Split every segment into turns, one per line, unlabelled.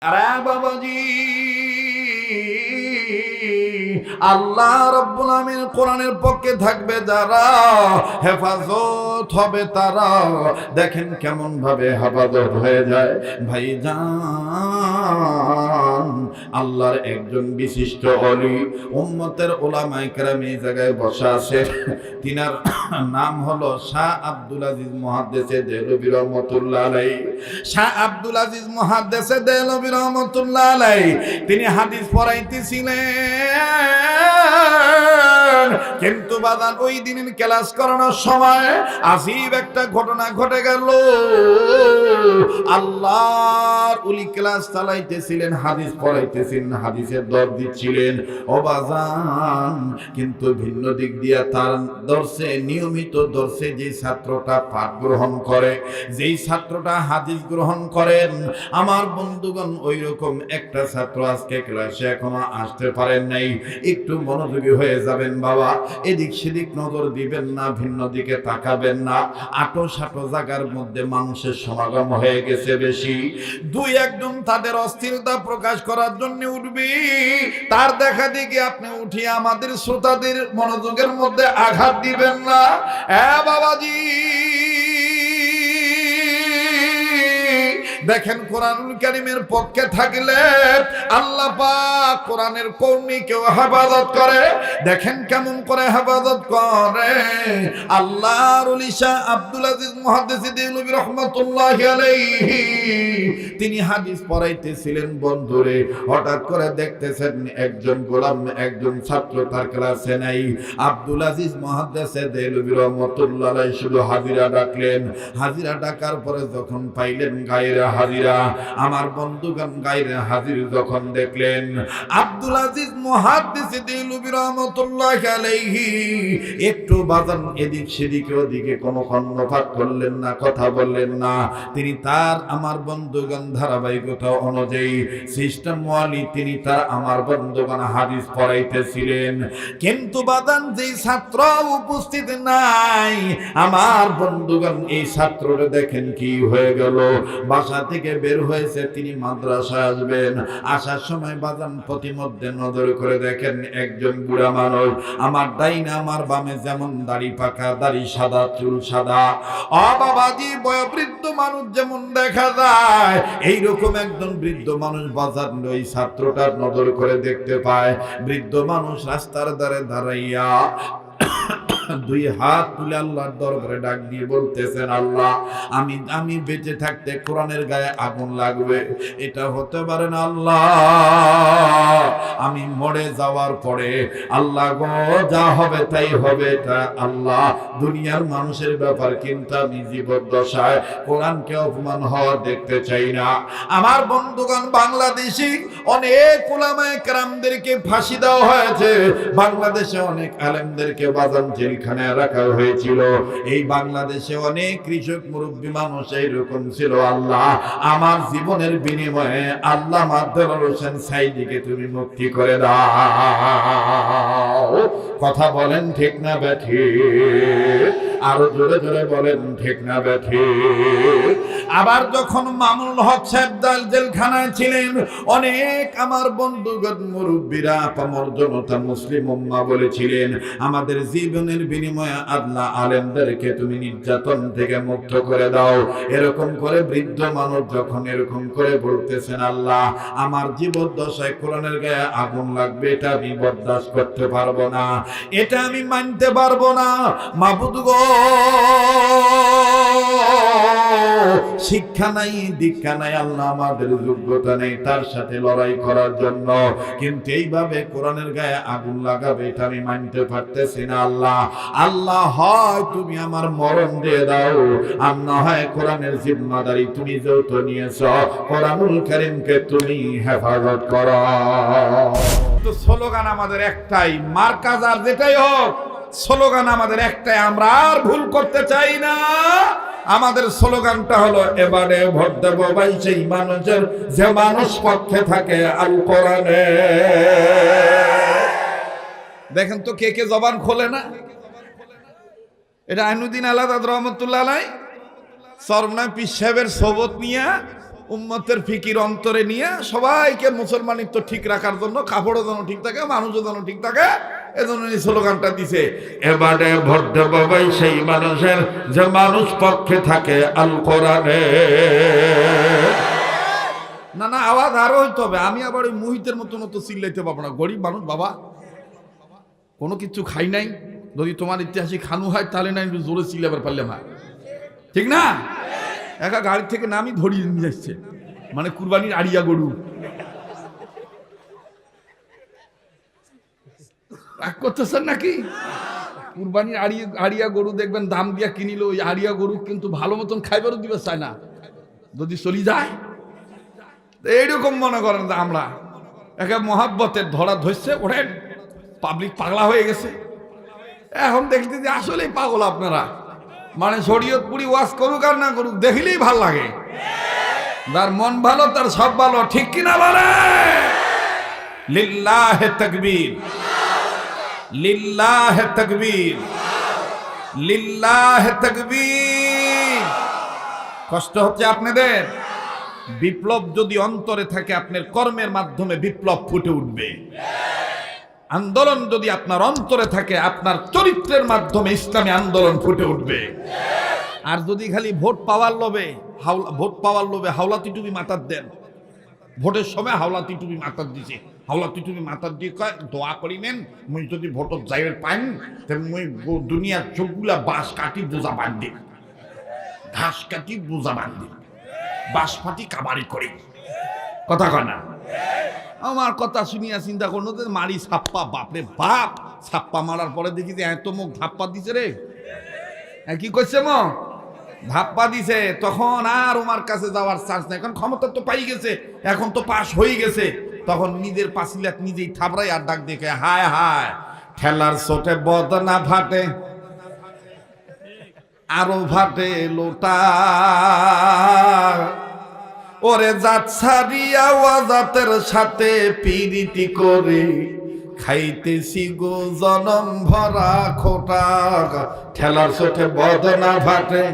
আরে বাবাজি, আল্লাহ রাব্বুল আমিন কোরআনের পক্ষে থাকবে যারা, হেফাজত হবে তারা। দেখেন কেমন ভাবে হেফাজত হয়ে যায় ভাইজান। আল্লাহর একজন বিশিষ্ট ওলি, উম্মতের উলামায়ে কেরাম এই জায়গায় বসা আছে। তিনার নাম হলো শাহ আব্দুল আজিজ মুহাদ্দিসে দেহলভী রহমাতুল্লাহ আলাইহি। শাহ আব্দুল আজিজ মুহাদ্দিসে দেহলভী রহমাতুল্লাহ আলাইহি তিনি হাদিস পড়াইতেছিলেন, কিন্তু বাদান ওই দিনের ক্লাস করানোর সময় আজীব একটা ঘটনা ঘটে গেল। আল্লাহর ওলি ক্লাস চালাইতেছিলেন, হাদিস পড়াইতেছিলেন, হাদিসের দর দিচ্ছিলেন ও বাজান, কিন্তু ভিন্ন দিক দিয়া তার দর্শে, নিয়মিত দর্শে যে ছাত্রটা পাঠ গ্রহণ করে, যেই ছাত্রটা হাদিস গ্রহণ করেন, আমার বন্ধুগণ ওই রকম একটা ছাত্র আজকে ক্লাসে এখনো আসতে পারেন নাই। একটু মনোযোগী হয়ে যাবেন বাবা, এদিক সেদিক নজর দিবেন না, ভিন্ন দিকে তাকাবেন না। আটো সাটো জায়গার মধ্যে মানুষের সমাগম হয়ে গেছে বেশি, দুই একজন তাদের অস্থিরতা প্রকাশ করার জন্য উঠবি, তার দেখা দেখি আপনি উঠিয়ে আমাদের শ্রোতাদের মনোযোগের মধ্যে আঘাত দিবেন না। বাবাজি দেখেন, কোরআনুল কারীমের পক্ষে থাকলে আল্লাহ পাক কোরআনের কওমিকেও হেফাজত করে। দেখেন কেমন করে হেফাজত করে। আল্লাহর ওলি শাহ আব্দুল আজিজ মুহাদ্দিসে দেহলভী রাহমাতুল্লাহি আলাইহি তিনি হাদিস পড়াইতেছিলেন বন্ধুরে, হঠাৎ করে দেখতেছেন একজন গোলাম, একজন ছাত্র তার ক্লাসে নাই। আব্দুল আজিজ মুহাদ্দিসে দেহলভী রাহমাতুল্লাহি আলাইহি শুধু হাজিরা ডাকলেন। হাজিরা ডাকার পরে যখন পাইলেন গায়রে হাজিরা, আমার বন্ধুগণ গায়রে হাজির যখন দেখলেন, আব্দুল আজিজ মুহাদ্দিসে দেহলভী রাহমাতুল্লাহি আলাইহি একটু বাজান এদিক সেদিকে ওদিকে কোনো কর্ণপাত করলেন না, কথা বললেন না। তিনি তার আমার বন্ধুগণ ধারাবাহিকতা অনুযায়ী সিস্টেম ওয়ালি তিনি তার আমার বন্ধুগণ হাদিস পড়াইতেছিলেন, কিন্তু বাজান যেই ছাত্র উপস্থিত নাই, আমার বন্ধুগণ এই ছাত্রটা দেখেন কি হয়ে গেল। বাসা থেকে বের হয়েছে, তিনি মাদ্রাসায় আসবেন, আসার সময় বাজান প্রতিমধ্যে নজর করে দেখেন একজন বুড়া মানুষ, আমার ডাইনে আমার বামে যেমন দাড়ি পাকা, দাড়ি সাদা, চুল সাদা, বাবাজি বয়োবৃদ্ধ মানুষ যেমন দেখা যায়, এইরকম একজন বৃদ্ধ মানুষ বাজার ওই ছাত্রটার নজর করে দেখতে পায়। বৃদ্ধ মানুষ রাস্তার ধারে দাঁড়াইয়া দুই হাত তুলে আল্লাহর দরবারে ডাক দিয়ে বলতেছেন, আল্লাহ আমি বেঁচে থাকতে কোরআনের গায়ে আগুন লাগবে এটা হতে পারে না। আল্লাহ আমি মরে যাওয়ার পরে আল্লাহ গো যা হবে তাই হবে, এটা আল্লাহ দুনিয়ার মানুষের ব্যাপার, কিন্তু আমি জীবদ্দশায় কোরআনকে অপমান হওয়া দেখতে চাই না। আমার বন্ধুগণ, বাংলাদেশি অনেক উলামায়ে কেরামদেরকে ফাঁসি দেওয়া হয়েছে, বাংলাদেশে অনেক আলেমদেরকে বাজান জেলখানে রাখা হয়েছিল। এই বাংলাদেশে অনেক কৃষক মুরব্বী মানুষ এইরকম ছিল। আল্লাহ আমার জীবনের বিনিময়ে আল্লাহ দেলোয়ার হোসেন সাঈদীকে তুমি মুক্তি করে দাও। কথা বলেন ঠিক না বেঠিক? আরো জোরে জোরে বলেন ঠিক না বেঠিক? আবার যখন মামুনুল হক সাহেব জেলখানায় ছিলেন, অনেক আমার বন্ধুগণ মুরব্বীরা পামর জনতা মুসলিম উম্মাহ বলেছিলেন, আমাদের জীবনের বিনিময়ে আল্লাহ আলেমদেরকে তুমি নির্যাতন থেকে মুক্ত করে দাও। এরকম করে বৃদ্ধ মানুষ যখন এরকম করে বলতেছেন, আল্লাহ আমার জীবদ্দশায় কোরআনের গায়ে আগুন লাগবে, এটা আমি বরদাস্ত করতে পারবো না, এটা আমি মানতে পারবো না। মাবুদ গো, শিক্ষা নাই, দীক্ষা নাই, আল্লাহ আমাদের যোগ্যতা নেই তার সাথে লড়াই করার জন্য, কিন্তু এইভাবে কোরআনের গায়ে আগুন লাগাবে এটা আমি মানতে পারতেছি না। আল্লাহ আল্লাহ হয় তুমি আমার মরণ দিয়ে দাও, আর না হয় কোরআনের জিম্মাদারি তুমি যেহেতু নিয়েছ, কোরআনুল কারীমকে তুমি হেফাজত করো। তো স্লোগান আমাদের একটাই, মার্কাজ আর যেটাই হোক, স্লোগান আমাদের একটাই, আমরা আর ভুল করতে চাই না। আমাদের স্লোগানটা হলো, এবারে ভোট দেব ভাই সেই মানুষের যে মানুষ পক্ষে থাকে আল কোরআনে। দেখেন তো কে কে জবান খোলে না। এটা আইনুদ্দিন আলাদা রহমতুল্লাহ আলাইহি সরমনা পীর সাহেবের সোবত নিয়ে উম্মতের ফিকির অন্তরে নিয়ে সবাইকে মুসলমানিত্ব ঠিক রাখার জন্য, কাপড়ও যেন ঠিক থাকে, মানুষও যেন ঠিক থাকে, এজন্য এই স্লোগানটা দিছে। এবারে ভোট দেব ভাই সেই মানুষের যে মানুষ পক্ষে থাকে আল কোরআনে। না না, আওয়াজ আরো হইতে হবে। আমি আবার ওই মুহিতের মতো চিল্লাইতে পারবো না। গরিব মানুষ বাবা, কোনো কিছু খাই নাই। যদি তোমার ইতিহাসে খানু হয় তাহলে না একটু জোরে চিল্লাবার পারলে মা, ঠিক না? একা গাড়ি থেকে নামি ধরিয়ে নিয়ে যাচ্ছে, মানে কুরবানির আড়িয়া গরু। রাগ করতেছেন নাকি? কুরবানির আড়িয়া গরু দেখবেন দাম দিয়া কিনিল, ওই আড়িয়া গরু কিন্তু ভালো মতন খাইবারও দিবে চায় না, যদি চলি যায়। এইরকম মনে করেন যে আমরা একে মহাব্বতের ধরা ধরছে, ওঠেন, পাবলিক পাগলা হয়ে গেছে। এখন দেখতে যে আসলেই পাগল আপনারা। মানে শরীয়তপুরি ওয়াজ করুক আর না করুক, দেখলেই ভাল লাগে। যার মন ভালো তার সব ভালো, ঠিক কিনা বলে? লিল্লাহে তাকবীর, লিল্লাহে তাকবীর, লিল্লাহে তাকবীর। কষ্ট হচ্ছে আপনাদের? বিপ্লব যদি অন্তরে থাকে, আপনার কর্মের মাধ্যমে বিপ্লব ফুটে উঠবে। আন্দোলন যদি আপনার অন্তরে থাকে, আপনার চরিত্রের মাধ্যমে ইসলামী আন্দোলন ফুটে উঠবে। আর যদি খালি ভোট পাওয়ার লোভে হাওলাতি টুপি মাথার দেন, ভোটের সময় হাওলাতি টুপি মাথার দিছে, হাওলাতি টুপি মাথার দিয়ে কয় দোয়া করি নেন, মুই যদি ভোটত যাইবার পাইন মুই দুনিয়ার চোখগুলা বাঁশ কাটি বোঝা বান্ধি, ঘাস কাটি বোঝা বান্ধি, বাঁশ ফাটি কাবারি করি। কথা কয় না? আমার কথা শুনিয়া চিন্তা করলো যে মারি ছাপ্পা, বাপরে বাপ। ছাপ্পা মারার পরে দেখি যে এত মুখ ধাপ্পা দিছে রে। কি করছে মো? ধাপ্পা দিছে। তখন আর ওমার কাছে যাওয়ার চান্স নাই, এখন ক্ষমতা তো পাই গেছে, এখন তো পাশ হয়ে গেছে। তখন নিজের পাঁচিলাত নিজেই থাবড়াই আর ডাক দেখে, হায় হায়, ঠেলার চোটে বদনা ফাটে, আরো ফাটে লোটা। ওরে জাত ছাড়িয়া ওয়াজাতের সাথে পিরিতি করে খাইতেছি গো জনম ভরা খোটা। ঠেলার চোটে বদনা ফাটে।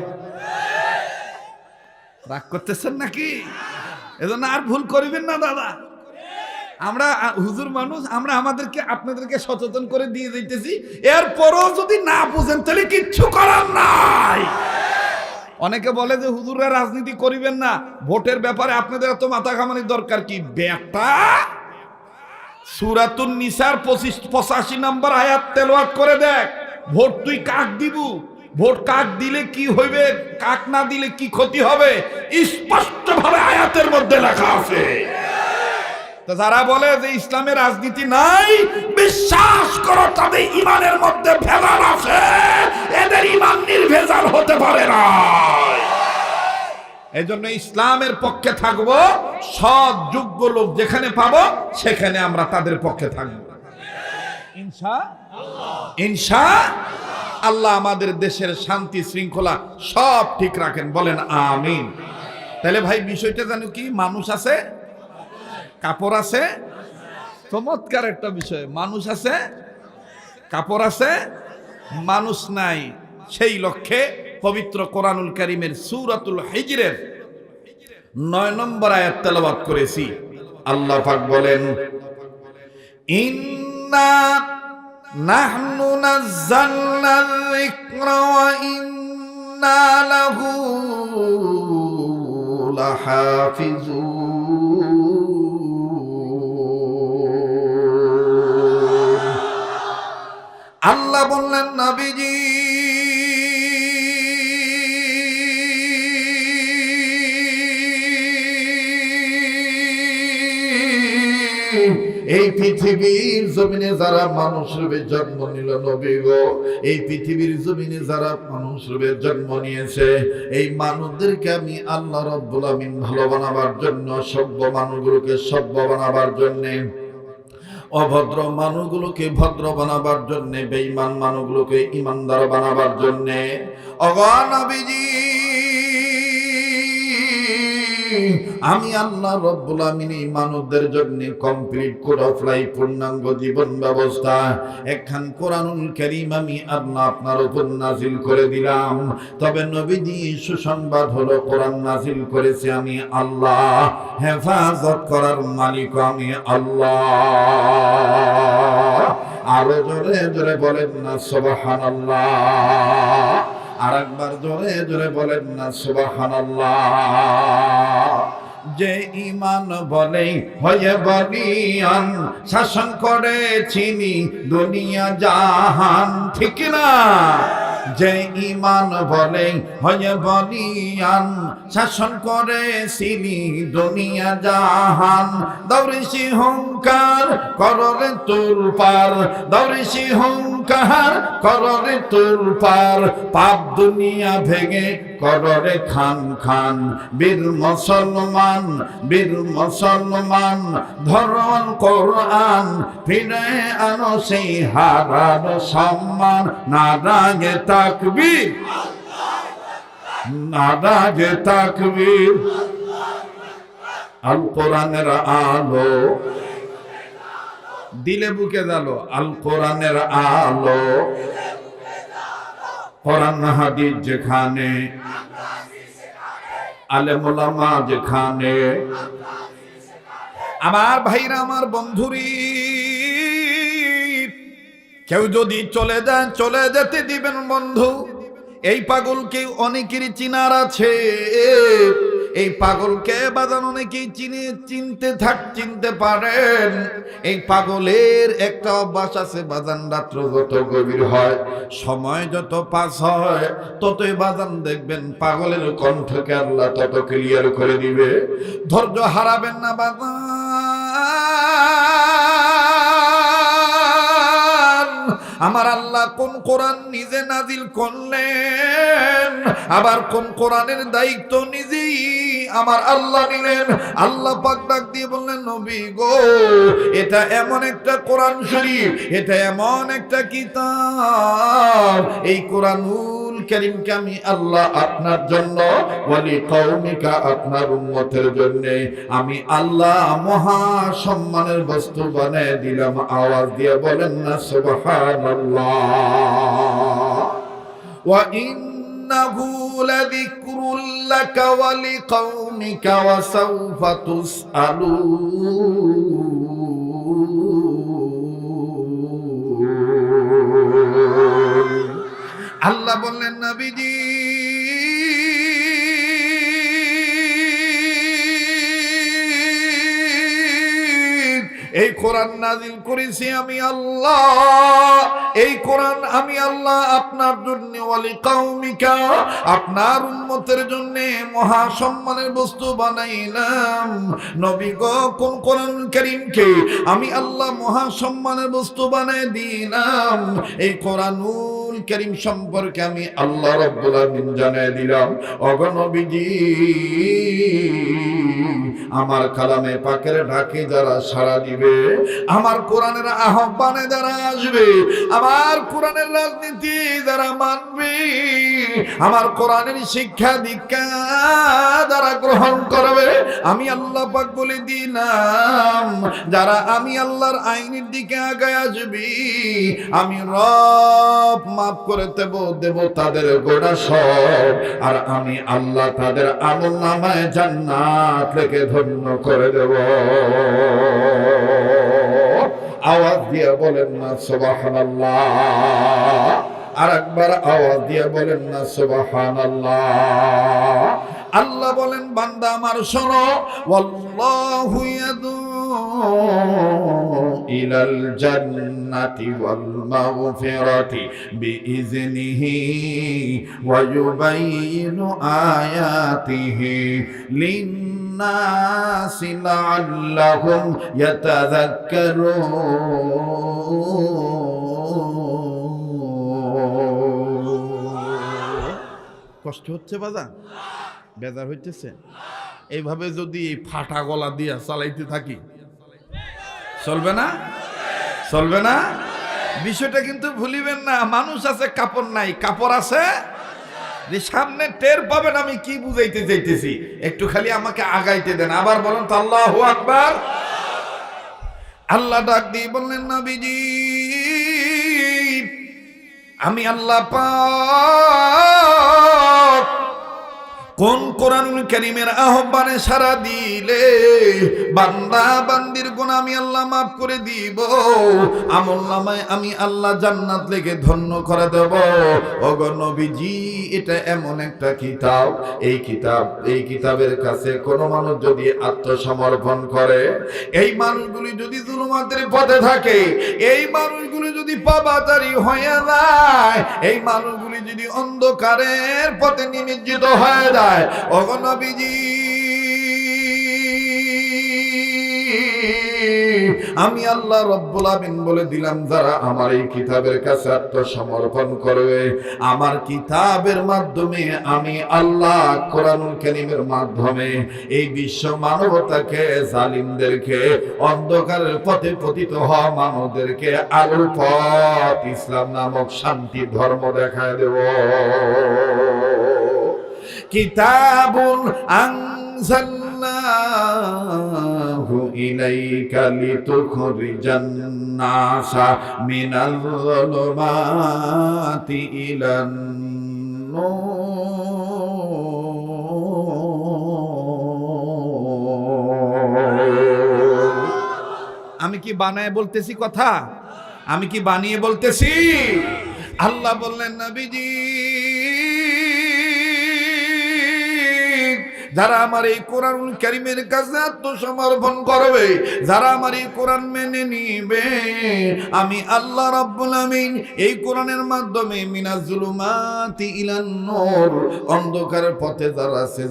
রাগ করতেছেন নাকি? এজন্য আর ভুল করিবেন না দাদা। আমরা হুজুর মানুষ, আমরা আমাদেরকে আপনাদেরকে সচেতন করে দিয়ে দিতেছি। এরপরও যদি না বুঝেন তাহলে কিচ্ছু করার নাই। অনেকে বলে যে হুজুররা রাজনীতি করিবেন না, ভোটের ব্যাপারে আপনাদের এত মাথা ঘামানোর দরকার কি? বেটা, সূরাতুন নিসার 85 নম্বর আয়াত তেলাওয়াত করে দেখ। ভোট তুই কাক দিবু, ভোট কাক দিলে কি হইবে, কাক না দিলে কি ক্ষতি হবে, স্পষ্টভাবে আয়াতের মধ্যে লেখা আছে। তো যারা বলে যে ইসলামের রাজনীতি নাই, বিশ্বাস করো তাদের ইমানের মধ্যে ভেজাল আছে। এদের ইমান নির্ভেজাল হতে পারে না। এই জন্য ইসলামের পক্ষে থাকবো। সৎ যোগ্য লোক যেখানে পাবো সেখানে আমরা তাদের পক্ষে থাকবো ইনশাআল্লাহ। আমাদের দেশের শান্তি শৃঙ্খলা সব ঠিক রাখেন, বলেন আমিন। তাহলে ভাই বিষয়টা জানো কি? মানুষ আছে, কাপড় আছে। চমৎকার একটা বিষয়। মানুষ আছে, কাপড় আছে, মানুষ নাই। সেই লক্ষ্যে পবিত্র কোরআনুল কারীমের সূরাতুল হিজরের 9 নম্বর আয়াত তেলাওয়াত করেছি। আল্লাহ পাক বলেন, ইন্না নাহনু নাযালনা যিকরা ওয়া ইন্না লাহু লাহাফিজুন। আল্লাহ বললেন, নবীজি এই পৃথিবীর জমিনে যারা মানুষ রূপে জন্ম নিল, নবী গো, এই পৃথিবীর জমিনে যারা মানুষ রূপে জন্ম নিয়েছে, এই মানুষদেরকে আমি আল্লাহ রাব্বুল আমিন ভালো বানাবার জন্য, সভ্য মানুষগুলোকে সভ্য বানাবার জন্য, অভদ্র মানুষগুলোকে ভদ্র বানাবার জন্য, বেঈমান মানুষগুলোকে ইমানদার বানাবার জন্য। ওগো নবীজি, আমি আল্লাহ রব্বুল আমিন এই মানবদের জন্য কমপ্লিট করে ফেলাই পূর্ণাঙ্গ জীবন ব্যবস্থা একখান কোরআনুল কারীম আমি আল্লাহ আপনার উপর নাজিল করে দিলাম। তবে নবীজি সুসংবাদ হলো কোরআন নাজিল করেছে আমি আল্লাহ, হেফাজত করার মালিক আমি আল্লাহ। আরো জোরে জোরে বলেন না সুবহানাল্লাহ, আর একবার জোরে জোরে বলেন না সুবহানাল্লাহ। যে ঈমান বলে হয়ে বলিয়ান, শাসন করে চিনি দুনিয়া জাহান, ঠিক না? যে ঈমান বলে হয়ে বলিয়ান, শাসন করে চিনি দুনিয়া জাহান। দৌড়েছি হুঙ্কার কররে তুলপার, দৌড়েছি হুঙ্কার কররে তুলপার। পাপ দুনিয়া ভেঙে কররে খান খান। বীর মুসলমান, বীর মুসলমান, ধরন কোরআন ফিরে আনো সেই হারার সম্মান। নারায়ে তাকবীর, নারায়ে তাকবীর। আল কোরআনের আলো দিলে বুকে জালো, আল কোরআনের আলো। কোরআন হাদিস যেখানে, আলেম ওলামা যেখানে। আমার ভাইরা, আমার বন্ধুরি, কেউ যদি চলে যান চলে যেতে দিবেন বন্ধু। এই পাগলকে অনেকেরই চিনার আছে, এই পাগলকে বাজান অনেকেই চিনতে পারেন। এই পাগলের একটা অভ্যাস আছে বাজান, রাত্র যত গভীর হয়, সময় যত পাস হয়, ততই বাজান দেখবেন পাগলের কণ্ঠকে আল্লাহ তত ক্লিয়ার করে দিবে। ধৈর্য হারাবেন না বাজান। আমার আল্লাহ কোন কোরআন নিজে নাজিল করলেন, আবার কোন কোরআনের দায়িত্ব নিজেই আমার আল্লাহ নিলেন। আল্লাহ পাক ডাক দিয়ে বললেন, নবী গো, এটা এমন একটা কোরআন শরীফ, এটা এমন একটা কিতাব, এই কোরআনুল কারীমকে আমি আল্লাহ আপনার জন্য, ওয়ালি কওমিকা, আপনার উম্মতের জন্য আমি আল্লাহ মহা সম্মানের বস্তু বানিয়ে দিলাম। আওয়াজ দিয়ে বলেন না সুবহানাল্লাহ। ওয়া ইন্নাহু লাযিকরুল লাকা ওয়া লিকওমিকা ওয়া সাওফা তুসআলুন। আল্লাহ বললেন, নবীজি এই কোরআন নাজিল করেছি আমি আল্লাহ, এই কোরআন আমি আল্লাহ আপনার জন্য, ওয়ালি কওমিকা, আপনার উম্মতের জন্য মহা সম্মানের বস্তু বানাইলাম। নবী গো, কোন কোরআনুল কারীমকে আমি আল্লাহ মহা সম্মানের বস্তু বানাই দিলাম, এই কোরআনুল কারীম সম্পর্কে আমি আল্লাহ রাব্বুল আলামিন জানাই দিলাম। ওগো নবীজি, আমার কালামে পাকের ডাকে যারা সাড়া দিবে, আমার কোরআনের আহ্বানে যারা আসবে, আমার কোরআনের রাজনীতি যারা মানবে, আমার কোরআনের শিক্ষা দীক্ষা যারা গ্রহণ করবে, আমি আল্লাহ পাক বলে দিলাম, যারা আমি আল্লাহর আইনের দিকে আগায় আসবে, আমি রব মাফ করে দেব তাদের গোনা সব। আর আমি আল্লাহ তাদের আমলনামায় জান্নাত থেকে ধন্য করে দেব। আওয়াজ দিয়ে বলেন না সুবহানাল্লাহ। আর একবার আওয়াজ দিয়ে বলেন না সুবহানাল্লাহ। আল্লাহ বলেন, বান্দা আমার শোনো, ওয়াল্লাহু ইয়াদু ইলাল জান্নাতি ওয়াল মাগফিরাতি বিইজনিহি ওয়া ইউবাইয়িনু আয়াতিহি লিন-নাসি লাআল্লাহুম ইয়াতাযাক্কারুন। কষ্ট হচ্ছে বাজার, বেজার হইতেছে? এইভাবে যদি ফাটা গলা দিয়া চালাইতে থাকি চলবে না? চলবে না? বিষয়টা কিন্তু ভুলিবেন না। মানুষ আছে, কাপড় নাই। কাপড় আছে, যে সামনে টের পাবেন আমি কি বুঝাইতে চাইতেছি, একটু খালি আমাকে আগাইতে দেন। আবার বলেন তো আল্লাহু আকবার। আল্লাহ ডাক দিয়ে বললেন, নবীজি আমি আল্লাহ পাক কোন কোরআনুল কারীমের আহ্বানে সাড়া দিলে বান্দা বান্দির গুনাহ আমি আল্লাহ মাফ করে দিব, আমলনামায় আমি আল্লাহ জান্নাত লেগে ধন্য করে দেব। ওগো নবীজি এটা এমন একটা কিতাব, এই কিতাবের কাছে কোন মানুষ যদি আত্মসমর্পণ করে, এই মানুষগুলি যদি জুলুমাতের পথে থাকে, এই মানুষগুলি যদি পাপাচারী হয়ে যায়, এই মানুষগুলি যদি অন্ধকারের পথে নিমজ্জিত হয়ে যায়, ওগো নবীজি আমি আল্লাহ রব্বুল আমিন বলে দিলাম, যারা আমার এই কিতাবের কাছে আত্মসমর্পণ করবে, আমার কিতাবের মাধ্যমে আমি আল্লাহ কোরআনুল কারীমের মাধ্যমে এই বিশ্ব মানবতাকে, জালিমদেরকে, অন্ধকারের পথে পতিত হওয়া মানবদেরকে আলোর পথ ইসলাম নামক শান্তি ধর্ম দেখায় দেব। কিতাবুন আনজালনাহু ইলাইকা লিতুখরিজান নাসা মিনাল যুলুমাতি ইলান নূর। আমি কি বানায় বলতেছি কথা? আমি কি বানিয়ে বলতেছি? আল্লাহ বললেন, নবীজি যারা আমার এই কোরআনুল কারীমের কাছে আত্মসমর্পণ করবে, যারা আমার এই কোরআন মেনে নিবে, আমি আল্লাহ রাব্বুল আমিন এই কোরআনের মাধ্যমে মিনাজ জুলুমাতি ইলান নূর, অন্ধকারের পথে যারা আছে,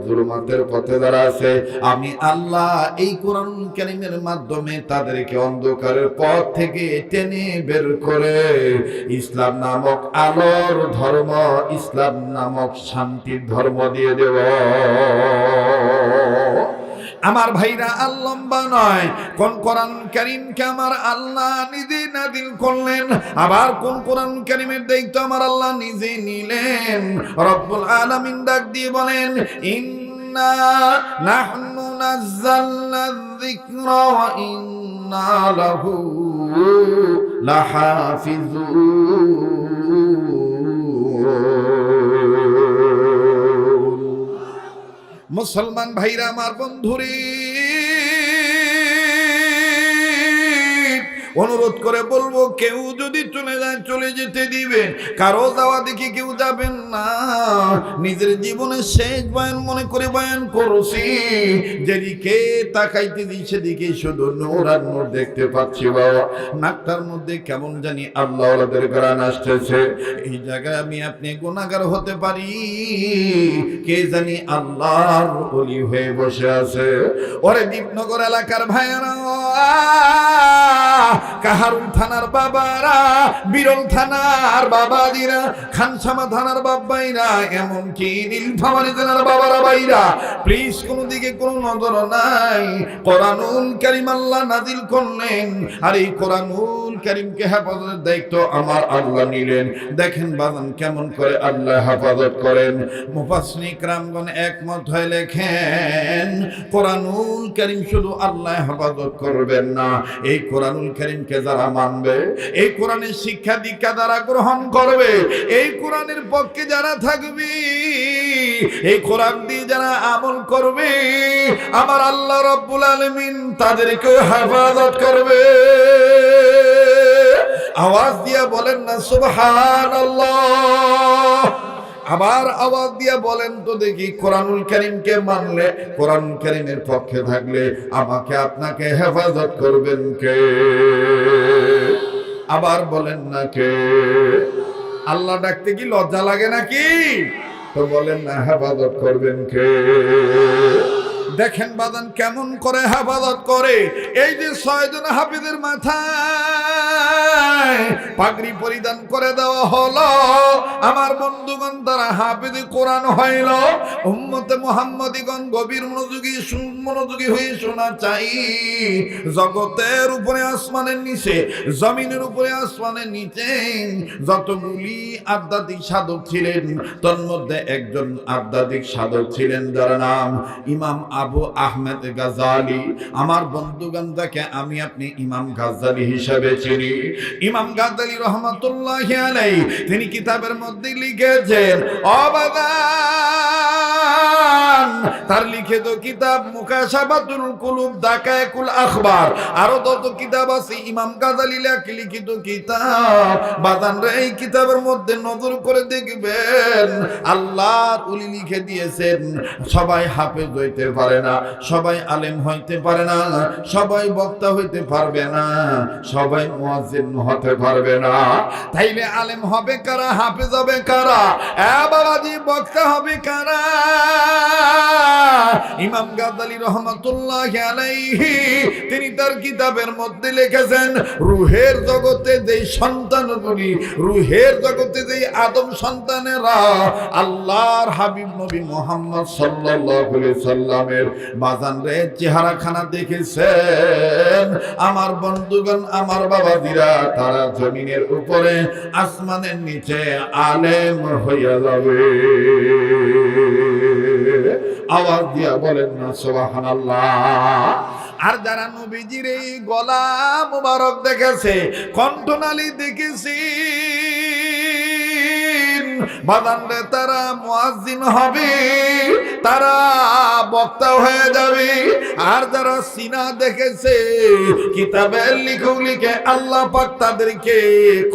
জুলুমাতের পথে যারা আছে, আমি আল্লাহ এই কোরআনুল কারীমের মাধ্যমে তাদেরকে অন্ধকারের পথ থেকে টেনে বের করে ইসলাম নামক আলোর ধর্ম, ইসলাম নামক শান্তির ধর্ম দিয়ে দেব। আমার ভাইরা আল্লাহ নয়, কোন কোরআন কারীমকে আমার আল্লাহ নিজে নাযিল করলেন, আবার কোন কোরআন কারীমের দায়িত্ব আমার আল্লাহ নিজে নিলেন। রব্বুল আলামিন ডাক দিয়ে বলেন, ইন্না নাহনু নাযালনা যিকরা ওয়া ইন্না লাহু লাহাফিজুন। মুসলমান ভাইরা আমার, বন্ধুরে অনুরোধ করে বলবো, কেউ যদি চলে যায় চলে যেতে দিবেন, কারো যাওয়া দেখি কেউ যাবেন না। নিজের জীবনের শেষ বয়ান মনে করে বয়ান করছি, যেদিকে তাকাইতে দিই সেদিকে শুধু নূর আর নূর দেখতে পাচ্ছি। বাবা নাকটার মধ্যে কেমন জানি আল্লাহ ওয়ালাদের গান আসতেছে। এই জায়গায় আমি আপনি গুনাহগার হতে পারি, কে জানি আল্লাহর ওলি হয়ে বসে আছে। ওরে দীপনগর এলাকার ভাইয়েরা, কাহারুল থানার বাবারা, বিরল থানার বাবাজিরা, খানসামা থানার বাবাইরা, এমনকি নীলফামারী থানার বাবারা ভাইরা, প্লিজ কোন দিকে কোন নজর নাই। কোরআনুল কারীম আল্লাহ নাযিল করলেন, আর এই কোরআনুল কারীমকে হেফাজতের দায়িত্ব আমার আল্লাহ নিলেন। দেখেন বাজান কেমন করে আল্লাহ হেফাজত করেন। মুফাসসিরিন কিরামগণ একমত হয়ে লেখেন, কোরআনুল কারীম শুধু আল্লাহ হেফাজত করবেন না, এই কোরআনুল কারীমকে যারা মানবে, এই কোরআনের শিক্ষা দীক্ষা যারা গ্রহণ করবে, এই কোরআনের পক্ষে যারা থাকবে, এই কোরআন দিয়ে যারা আমল করবে, আমার আল্লাহ রাব্বুল আলামিন তাদেরকে হেফাজত করবে। আওয়াজ দিয়া বলেন না সুবহানাল্লাহ। আবার আওয়াজ দিয়া বলেন তো দেখি, কোরআনুল কারীমকে মানলে, কোরআনুল কারীমের পক্ষে থাকলে আমাকে আপনাকে হেফাজত করবেন কে? আবার বলেন না কে? আল্লাহ ডাকতে কি লজ্জা লাগে নাকি? তো বলেন না হেফাজত করবেন কে? দেখেন বাদান কেমন করে হেফাজত করে। এই যে 6 জন হাফেজের মাথায় পাগড়ি পরিধান করে দেওয়া হলো, আমার বন্ধুগণ তারা হাফেজে কোরআন হইল। উম্মতে মুহাম্মাদিগণ গভীর মনোযোগী মনোযোগী হয়ে শোনা চাই। জগতের উপরে আসমানের নিচে, জমিনের উপরে আসমানের নিচে যতগুলি আধ্যাত্মিক সাধক ছিলেন, তার মধ্যে একজন আধ্যাত্মিক সাধক ছিলেন যার নাম ইমাম আবু আহমেদ গাজালি। আমার বন্ধুগণ, তাকে আমি আপনি ইমাম গাজালি হিসেবে চিনি। ইমাম গাজালি রহমাতুল্লাহি আলাইহি তিনি কিতাবের মধ্যে লিখেছেন, অবাদান তার লিখিত কিতাব মুকাশাফাতুল কুলুব, দাকায়েকুল আখবার, আরো তত কিতাব আছে ইমাম গাজালি লিখিত কিতাব। বাদান রে, এই কিতাবের মধ্যে নজর করে দেখবেন আল্লাহর ওলি লিখে দিয়েছেন, সবাই হাফেজ হইতে পারে না, সবাই আলেম হইতে পারে না, সবাই বক্তা হইতে পারবে না, সবাই মুয়াজ্জিন হতে পারবে না। তাইলে আলেম হবে কারা, হাফেজ হবে কারা, বাবাজি বক্তা হবে কারা? ইমাম গাজালি রহমাতুল্লাহি আলাইহি তিনি তার কিতাবের মধ্যে লিখেছেন, রূহের জগতে যেই সন্তানগুলি, রূহের জগতে যেই আদম সন্তানেরা আল্লাহর হাবিব নবী মুহাম্মদ সাল্লাল্লাহু আলাইহি সাল্লামের বাজানরে চেহারাখানা দেখেছেন, আমার বন্ধুগণ, আমার বাবাজিরা, তারা জমিনের উপরে আসমানের নিচে আলেম হইয়া যাবে। আওয়াজ দিয়া বলেন না সুবহানাল্লাহ। আর যারা নবীজির এই গলা মুবারক দেখেছে, কণ্ঠনালী দেখেছি, বাদানরে তারা মুয়াজ্জিন হবে, তারা বক্তা হয়ে যাবে। আর যারা সিনা দেখেছে, কিতাবের লিখে আল্লাহ পাক তাদেরকে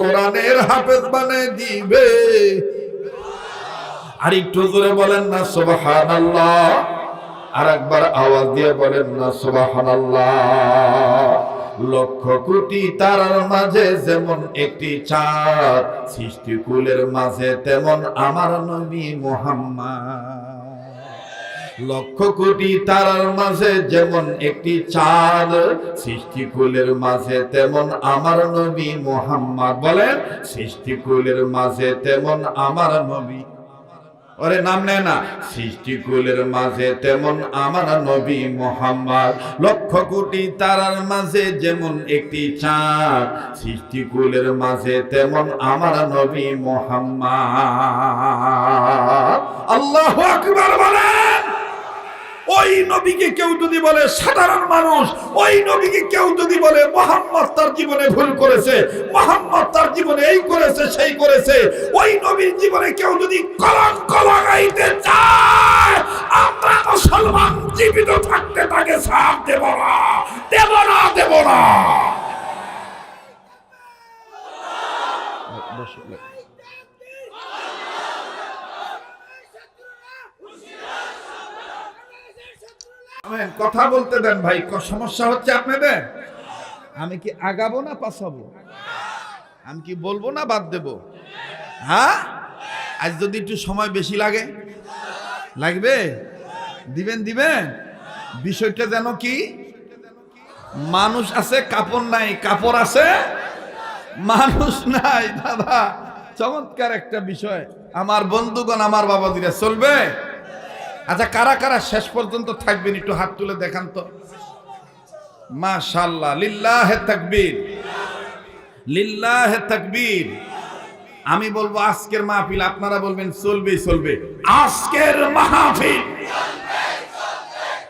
কোরআনের হাফেজ বানিয়ে দিবে। আর একটু জোরে বলেন না সুবহানাল্লাহ। আর একবার আওয়াজ দিয়ে বলেন না সুবহানাল্লাহ। লক্ষ কোটি তারার মাঝে যেমন একটি চাঁদ, সৃষ্টিকুলের মাঝে তেমন আমার নবী মুহাম্মদ। লক্ষ কোটি তারার মাঝে যেমন একটি চাঁদ, সৃষ্টিকুলের মাঝে তেমন আমার নবী মুহাম্মদ। বলেন, সৃষ্টিকুলের মাঝে তেমন আমার নবী, ওরে নাম নেয় না, সৃষ্টিকুলের মাঝে তেমন আমার নবী মুহাম্মদ। লক্ষ কোটি তারার মাঝে যেমন একটি চাঁদ, সৃষ্টিকুলের মাঝে তেমন আমার নবী মুহাম্মদ। আল্লাহু আকবার বলেন। ওই নবীকে কেউ যদি বলে সাধারণ মানুষ, ওই নবীকে কেউ যদি বলে মুহাম্মদ তার জীবনে ভুল করেছে, মুহাম্মদ তার জীবনে এই করেছে সেই করেছে, ওই নবীর জীবনে কেউ যদি কলঙ্ক লাগাইতে চায়, আমরা মুসলমান জীবিত থাকতে তাকে সাথ দেব না, দেব না, দেব না। কথা বলতে দেন ভাই, সমস্যা হচ্ছে আপনাদের। আমি কি আগাবো না পাছাবো? আমি কি বলবো না বাদ দেব? হ্যাঁ, আজ যদি একটু সময় বেশি লাগে, লাগবে, দিবেন দিবেন। বিষয়টা যেন কি, মানুষ আছে কাপড় নাই, কাপড় আছে মানুষ নাই। দাদা চমৎকার একটা বিষয়। আমার বন্ধুগণ, আমার বাবাদিরা, চলবে? আচ্ছা, কারা কারা শেষ পর্যন্ত থাকবেন একটু হাত তুলে দেখান তো। মাশাআল্লাহ, লিল্লাহে তাকবীর, লিল্লাহে তাকবীর। আমি বলবো আজকের মাহফিল, আপনারা বলবেন চলবে চলবে। আজকের মাহফিল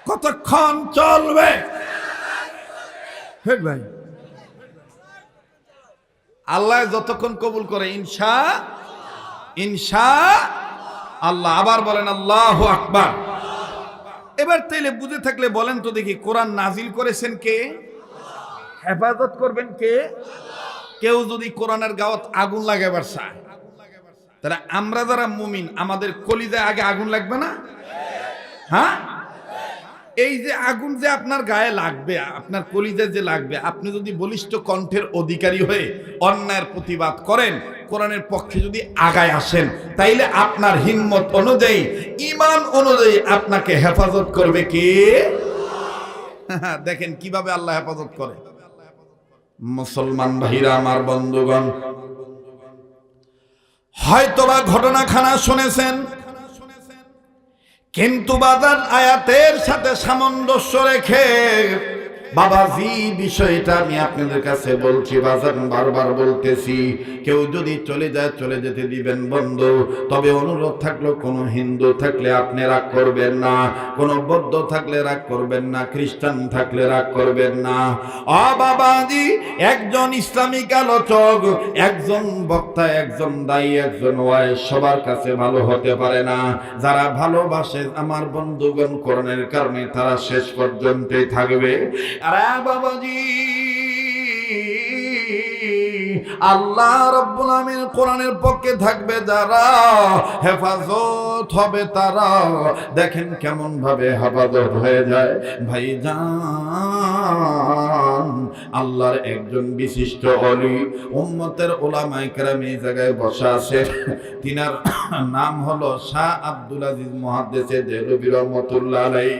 কতক্ষণ চলবে? হে ভাই, আল্লাহ যতক্ষণ কবুল করে, ইনশাআল্লাহ। আবার বলেন আল্লাহু আকবার। এবার তাইলে বুঝে থাকলে বলেন তো দেখি, কোরআন নাজিল করেছেন কে? হেফাজত করবেন কে? কেউ যদি কোরআনের গাওয়াত আগুন লাগাবার চায়, তাহলে আমরা যারা মুমিন, আমাদের কলিজায় আগে আগুন লাগবে না? হ্যাঁ, এই যে আগুন যে আপনার গায়ে লাগবে, আপনার কলিজায় যে লাগবে, আপনি যদি বলিষ্ঠ কণ্ঠের অধিকারী হয়ে অন্যায়ের প্রতিবাদ করেন, কোরআনের পক্ষে যদি আগায় আসেন, তাইলে আপনার হিম্মত অনুযায়ী, ঈমান অনুযায়ী আপনাকে হেফাজত করবে কে? দেখেন কিভাবে আল্লাহ হেফাজত করে। মুসলমান ভাইরা, আমার বন্ধুগণ, হয়তোবা ঘটনাখানা শুনেছেন, কিন্তু বাজার আয়াতের সাথে সামঞ্জস্য রেখে বাবাজি বিষয়টা আমি আপনাদের কাছে বলছি, বাজার বারবার বলতেছি, কেউ যদি চলে যায় চলে যেতে দিবেন বন্ধু। তবে অনুরোধ থাকলো, কোন হিন্দু থাকলে আপনি রাগ করবেন না, কোন বৌদ্ধ থাকলে রাগ করবেন না, খ্রিস্টান থাকলে রাগ করবেন না। ও বাবাজি, একজন ইসলামিক আলোচক, একজন বক্তা, একজন দায়ী, একজন ওয়াইজ সবার কাছে ভালো হতে পারে না। যারা ভালোবাসে আমার বন্ধুগণ কোরআনের কারণে তারা শেষ পর্যন্তই থাকবে। আরে বাবাজি, আল্লাহ রাব্বুল আমিন কোরআনের পক্ষে থাকবে যারা, হেফাজত হবে তারা। দেখেন কেমন ভাবে হেফাজত হয়ে যায় ভাইজান। আল্লাহর একজন বিশিষ্ট ওলি, উম্মতের উলামায়ে কেরাম এই জায়গায় বসা আছে, তিনার নাম হলো শাহ আব্দুল আজিজ মুহাদ্দিসে দেহলভী রহমাতুল্লাহ আলাইহি।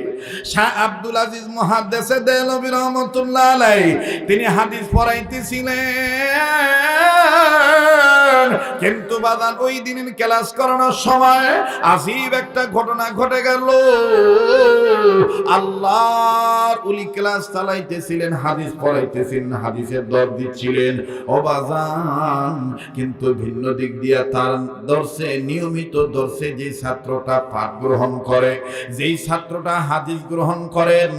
শাহ আব্দুল আজিজ মুহাদ্দিসে দেহলভী রহমাতুল্লাহ আলাইহি তিনি হাদিস পড়াইতেছিলেন, কিন্তু বাদান ওই দিনের ক্লাস করানোর সময় আজীব একটা ঘটনা ঘটে গেল। আল্লাহর ওলি ক্লাস চালাইতেছিলেন, হাদিস পড়াইতেছিলেন, হাদিসের দর দিচ্ছিলেন ও বাজান, কিন্তু ভিন্ন দিক দিয়া তার দর্শে, নিয়মিত দর্শে যে ছাত্রটা পাঠ গ্রহণ করে, যেই ছাত্রটা হাদিস গ্রহণ করেন,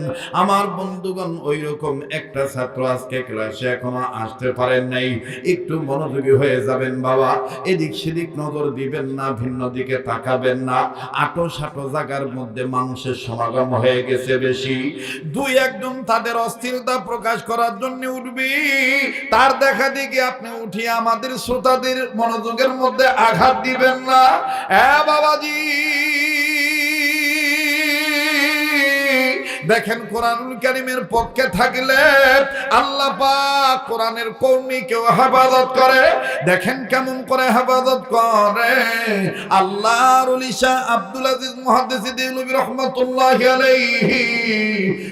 আমার বন্ধুগণ ওই রকম একটা ছাত্র আজকে ক্লাসে এখনো আসতে পারেন নাই। একটু মনোযোগী হয়ে যাবেন বাবা, এদিক সেদিক নজর দিবেন না, ভিন্ন দিকে তাকাবেন না। আটো সাটো জায়গার মধ্যে মানুষের সমাগম হয়ে গেছে বেশি, দুই একজন তাদের অস্থিরতা প্রকাশ করার জন্য উঠবি, তার দেখা দেখি আপনি উঠিয়ে আমাদের শ্রোতাদের মনোযোগের মধ্যে আঘাত দিবেন না। বাবাজি দেখেন, কোরআনুল কারীমের পক্ষে থাকলে আল্লাহ পাক কোরআনের কওমিকেও হেফাজত করে। দেখেন কেমন করে হেফাজত করে। আল্লাহর ওলি শাহ আব্দুল আজিজ মুহাদ্দিস দেহলভী রাহমাতুল্লাহি আলাইহি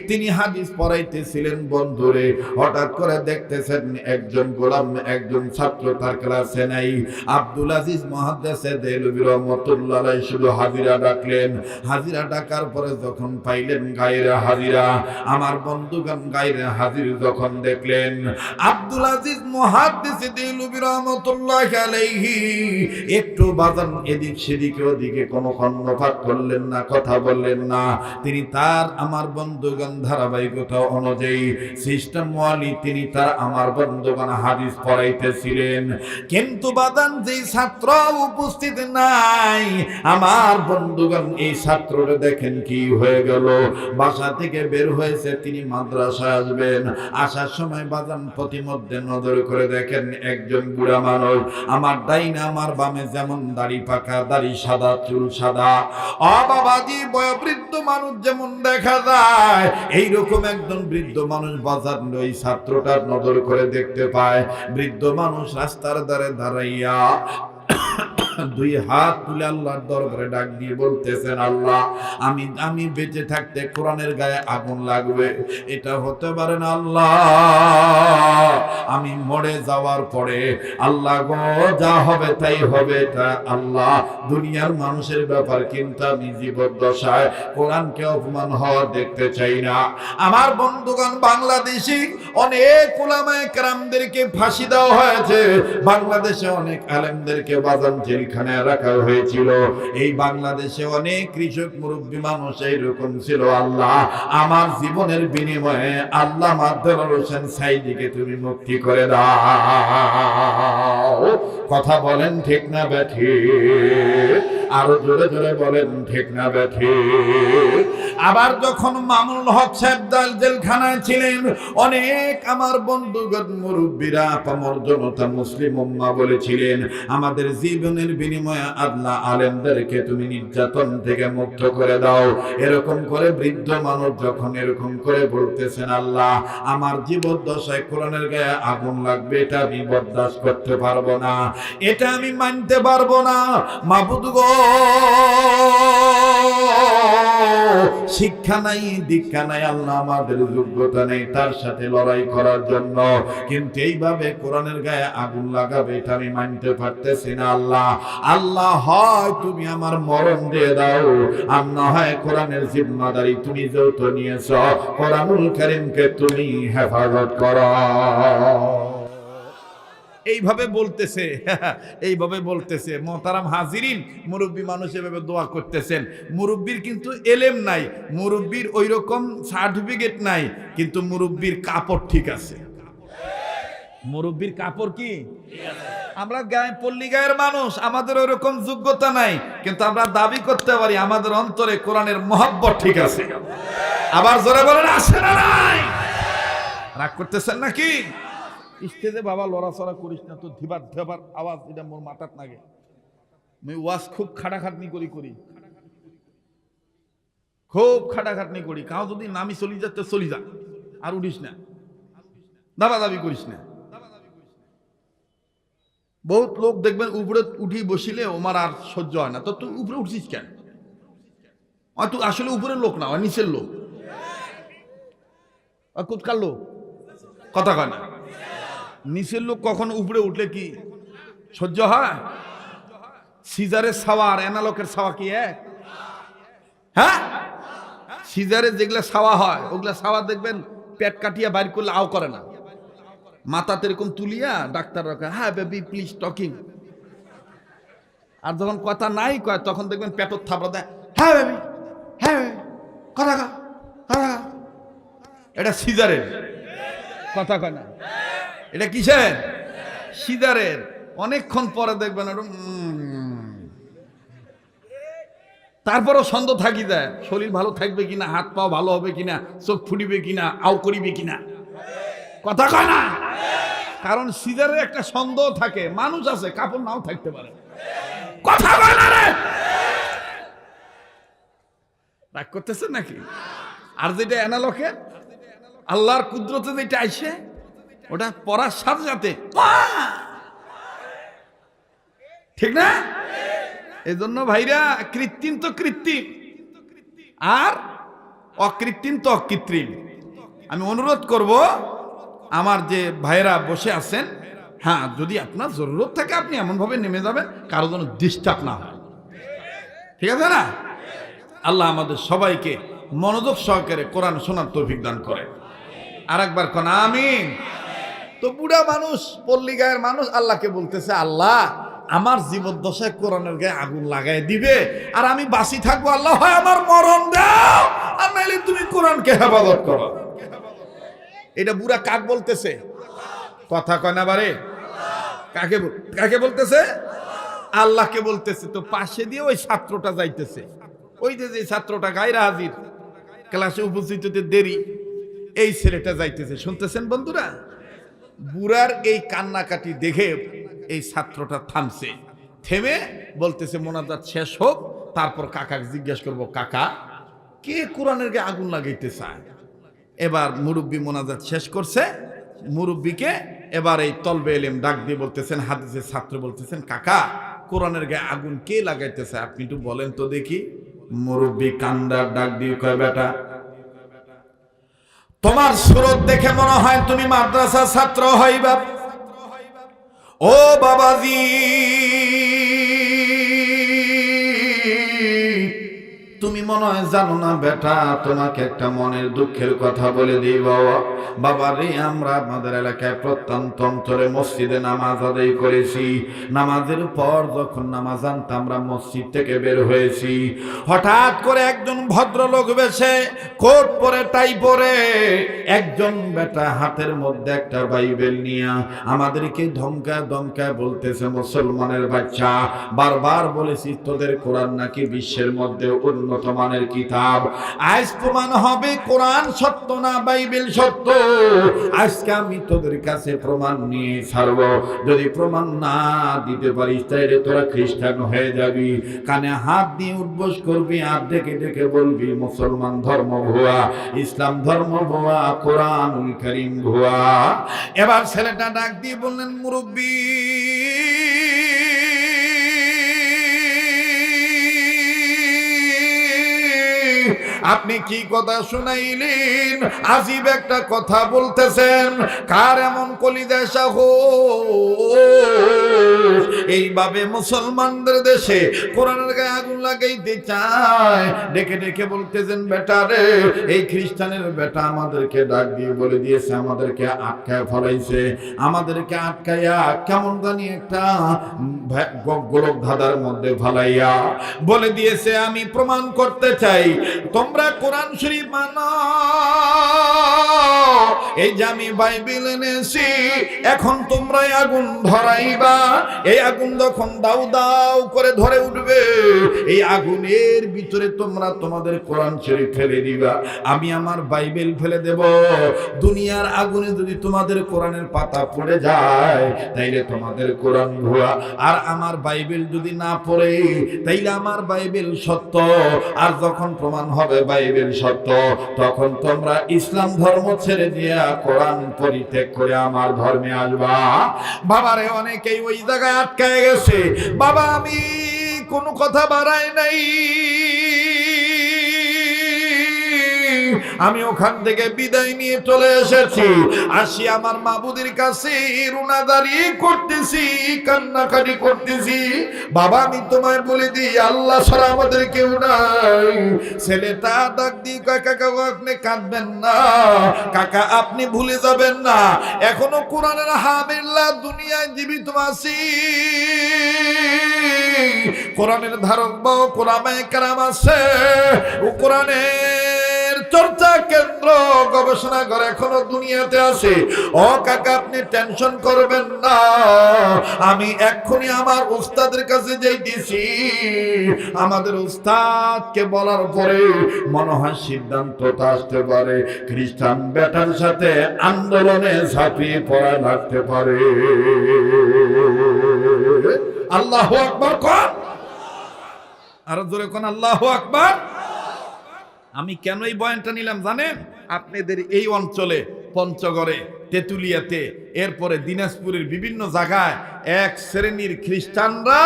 তিনি হাদিস পড়াইতেছিলেন বন্ধুরে, হঠাৎ করে দেখতেছেন একজন গোলাম, একজন ছাত্র তার ক্লাসে নাই। আব্দুল আজিজ মুহাদ্দিস দেহলভী রাহমাতুল্লাহি আলাইহি শুধু হাজিরা ডাকলেন। হাজিরা ডাকার পরে যখন পাইলেন গায়রে হাজিরা, আমার বন্ধুগণ গায়রে হাজির যখন দেখলেন, আব্দুল আজিজ মুহাদ্দিস দেহলভী রাহমাতুল্লাহি আলাইহি একটু বাজান এদিক সেদিক ওদিকে কোনো কর্ণপাত করলেন না, কথা বললেন না। তিনি তার আমার বন্ধুগণ ধারাবাহিকতা অনুযায়ী সিস্টেম ওয়ালি তিনি তার আমার বন্ধুগণ হাদিস পড়াইতেছিলেন, কিন্তু বাদান যেই ছাত্র উপস্থিত নাই, আমার বন্ধুগণ এই ছাত্রটা দেখেন কি হয়ে গেল। বাসা থেকে বের হয়েছে, তিনি মাদ্রাসায় আসবেন, আসার সময় বাদান প্রতিমধ্যে নজর করে দেখেন একজন বুড়া মানুষ, আমার ডাইনে আমার বামে যেমন দাড়ি পাকা, দাড়ি সাদা, চুল সাদা, ও বাবাজি বয়োবৃদ্ধ মানুষ যেমন দেখা যায়, এইরকম একজন বৃদ্ধ মানুষ বাজার ওই ছাত্রটার নজর করে দেখতে পায়। বৃদ্ধ মানুষ রাস্তার ধারে দাঁড়াইয়া দুই হাত তুলে আল্লাহর দরবারে ডাক দিয়ে বলতেছেন, আল্লাহ আমি বেঁচে থাকতে কোরআনের গায়ে আগুন লাগবে, এটা হতে পারে না আল্লাহ। আমি মরে যাওয়ার পরে আল্লাহ গো যা হবে তাই হবে, এটা আল্লাহ দুনিয়ার মানুষের ব্যাপার, কিন্তু আমি জীবদ্দশায় কোরআনকে অপমান হওয়া দেখতে চাই না। আমার বন্ধুগণ বাংলাদেশি অনেক উলামায়ে কেরামদেরকে ফাঁসি দেওয়া হয়েছে, বাংলাদেশে অনেক আলেমদেরকে বাজান জেলখানে রাখা হয়েছিল। এই বাংলাদেশে অনেক কৃষক মুরব্বী মানুষ এইরকম ছিল। আল্লাহ আমার জীবনের বিনিময়ে আল্লাহ দেলোয়ার হোসেন সাঈদীকে তুমি মুক্তি করে দাও। কথা বলেন ঠিক না ব্যাঠিক? আরো জোরে জোরে বলেন ঠিক না ব্যাঠিক? আবার যখন মামুনুল হক সাহেব জেলখানায় ছিলেন, অনেক আমার বন্ধুগণ মুরব্বীরা পামর জনতা মুসলিম উম্মাহ বলেছিলেন, আমাদের জীবনের বিনিময়ে আল্লাহ আলেমদেরকে তুমি নির্যাতন থেকে মুক্ত করে দাও। এরকম করে বৃদ্ধ মানুষ যখন এরকম করে বলতেছেন, আল্লাহ আমার জীবদ্দশায় কোরআনের গায়ে আগুন লাগবে, এটা আমি বরদাস্ত করতে পারবো না, এটা আমি মানতে পারবো না। মাবুদ গো শিক্ষা নাই, দীক্ষা নাই, আল্লাহ আমাদের যোগ্যতা নেই তার সাথে লড়াই করার জন্য, কিন্তু এইভাবে কোরআনের গায়ে আগুন লাগাবে এটা আমি মানতে পারতেছি না। আল্লাহ আল্লাহ হয় তুমি আমার মরণ দিয়ে দাও, আর না হয় কোরআনের জিম্মাদারি তুমি যেহেতু নিয়েছ, কোরআনুল কারীমকে তুমি হেফাজত করো। এইভাবে বলতেছে, এইভাবে বলতেছে। মোহতারাম হাজিরিন, মুরব্বী মানুষ এভাবে দোয়া করতেছেন। মুরব্বীর কিন্তু এলেম নাই, মুরব্বীর ওই রকম সার্টিফিকেট নাই, কিন্তু মুরব্বীর কাপড় ঠিক আছে। মুরব্বীর কাপড় কি? আমরা গায়ে পল্লী গায়ের মানুষ, আমাদের ওই রকম যোগ্যতা নাই, কিন্তু আমরা দাবি করতে পারি আমাদের অন্তরে কোরআনের মহব্বত ঠিক আছে। আবার জোরে বলেন আছে না নাই? রাগ করতেছেন নাকি? স্টেজে বাবা লড়াচড়া করিস না, তো ধিবার ধিবার আওয়াজ এটা মোর মাথাত লাগে। আমি ওয়াজ খুব খাটাখাটনি করি, খুব খাটাখাটনি করি। কাউ যদি নামি চলি যাতে চলি যা, আর উঠিস না, দাবি করিস না। বহুত লোক দেখবেন উপরে উঠি বসিলে ওমার আর সহ্য হয় না, তো তুই উপরে উঠছিস কেন? তুই আসলে উপরের লোক না, নিচের লোক, কোথাকার লোক, কথা কয় না। নিচের লোক কখনো উপরে উঠলে কি সহ্য হয়? সিজারের ছাওয়া আর এনালকের ছাওয়া কি এক? হ্যাঁ, সিজারে যেগুলা ছাওয়া হয় ওগুলা ছাওয়া দেখবেন পেট কাটিয়া বাইর করলে আও করে না, মাথাতে এরকম তুলিয়া ডাক্তার রাখে, হ্যাঁ বেবি প্লিজ টকিং। আর যখন কথা নাই কয় তখন দেখবেন পেটর থাপড়া দেয়, হ্যাঁ বেবি, হ্যাঁ বেবি, কথা কা, কথা কা। এটা সিজারের, কথা কয় না। এটা কিসের? সিজারের। অনেকক্ষণ পরে দেখবেন তারপরও সন্দেহ থাকি যায়, শরীর ভালো থাকবে কিনা, হাত পাও ভালো হবে কিনা, চোখ ফুটিবে কিনা, আও করিবে কিনা, কথা কয় না। কারণ সিজারের একটা সন্দেহ থাকে, মানুষ আছে কাপড় নাও থাকতে পারে, কথা কয় না রে। রাগ করতেছেন নাকি? আর যেটা অ্যানালকে আল্লাহর কুদরতে যেটা আইসে ওটা পড়ার সাথে সাথে, ঠিক না? এই জন্য ভাইরা, কৃত্রিম তো কৃত্রিম আর অকৃত্রিম তো অকৃত্রিম। আমি অনুরোধ করব আমার যে ভাইরা বসে আছেন, হ্যাঁ যদি আপনার জরুরত থাকে আপনি এমনভাবে নেমে যাবেন কারো যেন ডিস্টার্ব না হয়, ঠিক আছে না? আল্লাহ আমাদের সবাইকে মনোযোগ সহকারে কোরআন শোনার তৌফিক দান করে। আর একবার কোন আমিন। তো বুড়া মানুষ, পল্লী গায়ের মানুষ আল্লাহকে বলতেছে, আল্লাহ আমার জীবদ্দশায় কোরআনের গায়ে আগুন লাগাই দিবে আর আমি বাঁচি থাকবো, আল্লাহ হয় আমার মরণ দাও, আর নাইলে তুমি কোরআনকে হেফাজত করো। এটা বুড়া কাক বলতেছে, কথা কয় না বারে, কাকে বলতেছে? আল্লাহকে বলতেছে। তো পাশে দিয়ে ওই ছাত্রটা যাইতেছে, ওই যে ছাত্রটা গায়রা হাজির, ক্লাসে উপস্থিত হতে দেরি, এই ছেলেটা যাইতেছে। শুনতেছেন বন্ধুরা? বুড়ার এই কান্নাকাটি দেখে এই ছাত্রটা থামছে, থেমে বলতেছে মোনাজাত শেষ হোক, তারপর কাকাকে জিজ্ঞেস করব, কাকা কে কোরআনের গায়ে আগুন লাগাইতে চায়? এবার মুরব্বী মোনাজাত শেষ করছে, মুরব্বীকে এবার এই তলবে এলেম ডাক দিয়ে বলতেছেন, হাদিসের ছাত্র বলতেছেন, কাকা কোরআনের গায়ে আগুন কে লাগাইতে চায় আপনি একটু বলেন তো দেখি। মুরব্বী কান্দার ডাক দিয়ে কয়, বেটা তোমার সুরত দেখে মনে হয় তুমি মাদ্রাসার ছাত্র হইবা। ও বাবাজি, তুমি মনে হয় জানো না বেটা, তোমাকে একটা মনের দুঃখের কথা বলে দিই বাবা। বাবা রে, আমরা আমাদের এলাকায় প্রত্যন্ত অঞ্চলে মসজিদে নামাজ আদায় করেছি। নামাজের পর যখন নামাজ আনতে আমরা মসজিদ থেকে বের হয়েছি, হঠাৎ করে একজন ভদ্রলোক বেশে কোট পরে টাই পরে একজন বেটা হাতের মধ্যে একটা বাইবেল নিয়ে আমাদেরকে ধমকায় ধমকায় বলতেছে, মুসলমানের বাচ্চা বারবার বলেছি তোদের কোরআন নাকি বিশ্বের মধ্যে উন্নত মানের কিতাব, আজ প্রমাণ হবে কোরআন সত্য না বাইবেল সত্য। আজকে আমি তোদের কাছে প্রমাণ নিয়ে ছাড়ব, যদি প্রমাণ না দিতে পারিস তাইলে তোরা খ্রিস্টান হয়ে যাবি। কানে হাত দিয়ে উদ্বোস করবি আর ডেকে ডেকে বলবি মুসলমান ধর্ম ভুয়া, ইসলাম ধর্ম ভুয়া, কোরআনুল কারীম ভুয়া। এবার ছেলেটা ডাক দিয়ে বললেন, মুরব্বী আপনি কি কথা শুনাইলেন? আজীব একটা কথা বলতেছেন। কার এমন কলিজা সাহস এইভাবে মুসলমানদের দেশে কোরআনের গায়ে আগুন লাগাইতে চায়? ডেকে ডেকে বলতেছেন, বেটা রে, এই খ্রিস্টানের বেটা আমাদেরকে ডাক দিয়ে বলে দিয়েছে, আমাদেরকে আটকায় ফলাইছে, আমাদেরকে আটকাইয়া কেমন জানি একটা গোলক ধাঁধার মধ্যে ফালাইয়া বলে দিয়েছে, আমি প্রমাণ করতে চাই তোমরা কোরআন শরীফ মানো। এই যে আমি বাইবেল এনেছি, এখন তোমরা আগুন ধরাইবা। এই আগুন যখন দাউ দাউ করে ধরে উঠবে, এই আগুনের ভিতরে তোমরা তোমাদের কোরআন শরীফ ফেলে দিবা, আমি আমার বাইবেল ফেলে দেব। দুনিয়ার আগুনে যদি তোমাদের কোরআনের পাতা পড়ে যায় তাইলে তোমাদের কোরআন ভুয়া, আর আমার বাইবেল যদি না পড়ে তাইলে আমার বাইবেল সত্য। আর যখন প্রমাণ হবে বাইবেল সত্য, তখন তোমরা ইসলাম ধর্ম ছেড়ে দিয়ে কোরআন পরিত্যাগ করে আমার ধর্মে আসবা। বাবারে, অনেকেই ওই জায়গায় আটকায় গেছে। বাবা, আমি কোনো কথা বাড়াই নাই, আমি ওখান থেকে বিদায় নিয়ে চলে এসেছি। আসি আমার মাবুদের কাছে রুনাদারি করতেছি, কান্নাকাটি করতেছি। বাবা, আমি তোমায় বলে দিই, আল্লাহ ছাড়া আমাদের কেউ নাই। ছেলেটা ডাক দিয়ে, কাকা কাকা আপনি কাঁদবেন না, কাকা আপনি ভুলে যাবেন না, এখনো কোরআনের হাবিল্লাহ দুনিয়ায় জীবিত আছি। কোরআনের ধারক বাহক কোরআনে কারাম আছে, ও কোরআনের চর্চা কেন্দ্র গবেষণাগার এখনো দুনিয়াতে আছে। ও কাকা, আপনি টেনশন করবেন না, আমি এক্ষুনি আমার উস্তাদের কাছে যাইতেছি। আমাদের উস্তাদকে বলার পরে মনে হয় সিদ্ধান্তটা আসতে পারে, খ্রিস্টান বেটার সাথে আন্দোলনে ঝাঁপিয়ে পড়া লাগতে পারে। আল্লাহু আকবার কোন, আরো জোরে কোন আল্লাহু আকবার। আমি কেন এই বয়ানটা নিলাম জানেন? আপনাদের এই অঞ্চলে পঞ্চগড়ে, তেতুলিয়াতে, এরপরে দিনাজপুরের বিভিন্ন জায়গায় এক শ্রেণীর খ্রিস্টানরা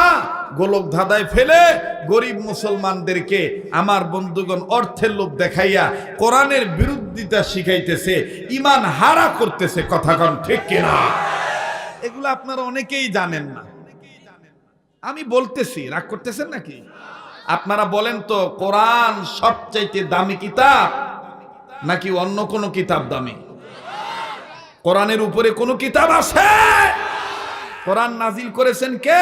গোলক ধাঁধায় ফেলে গরিব মুসলমানদেরকে আমার বন্ধুগণ অর্থের লোভ দেখাইয়া কোরআনের বিরোধিতা শিখাইতেছে, ইমান হারা করতেছে। কথা কন ঠিক কিনা? এগুলো আপনারা অনেকেই জানেন না, আমি বলতেছি, রাগ করতেছেন নাকি? আপনারা বলেন তো, কোরআন সবচাইতে দামি কিতাব নাকি অন্য কোনো কিতাব দামি? কোরআনের উপরে কোন কিতাব আছে? কোরআন নাজিল করেছেন কে?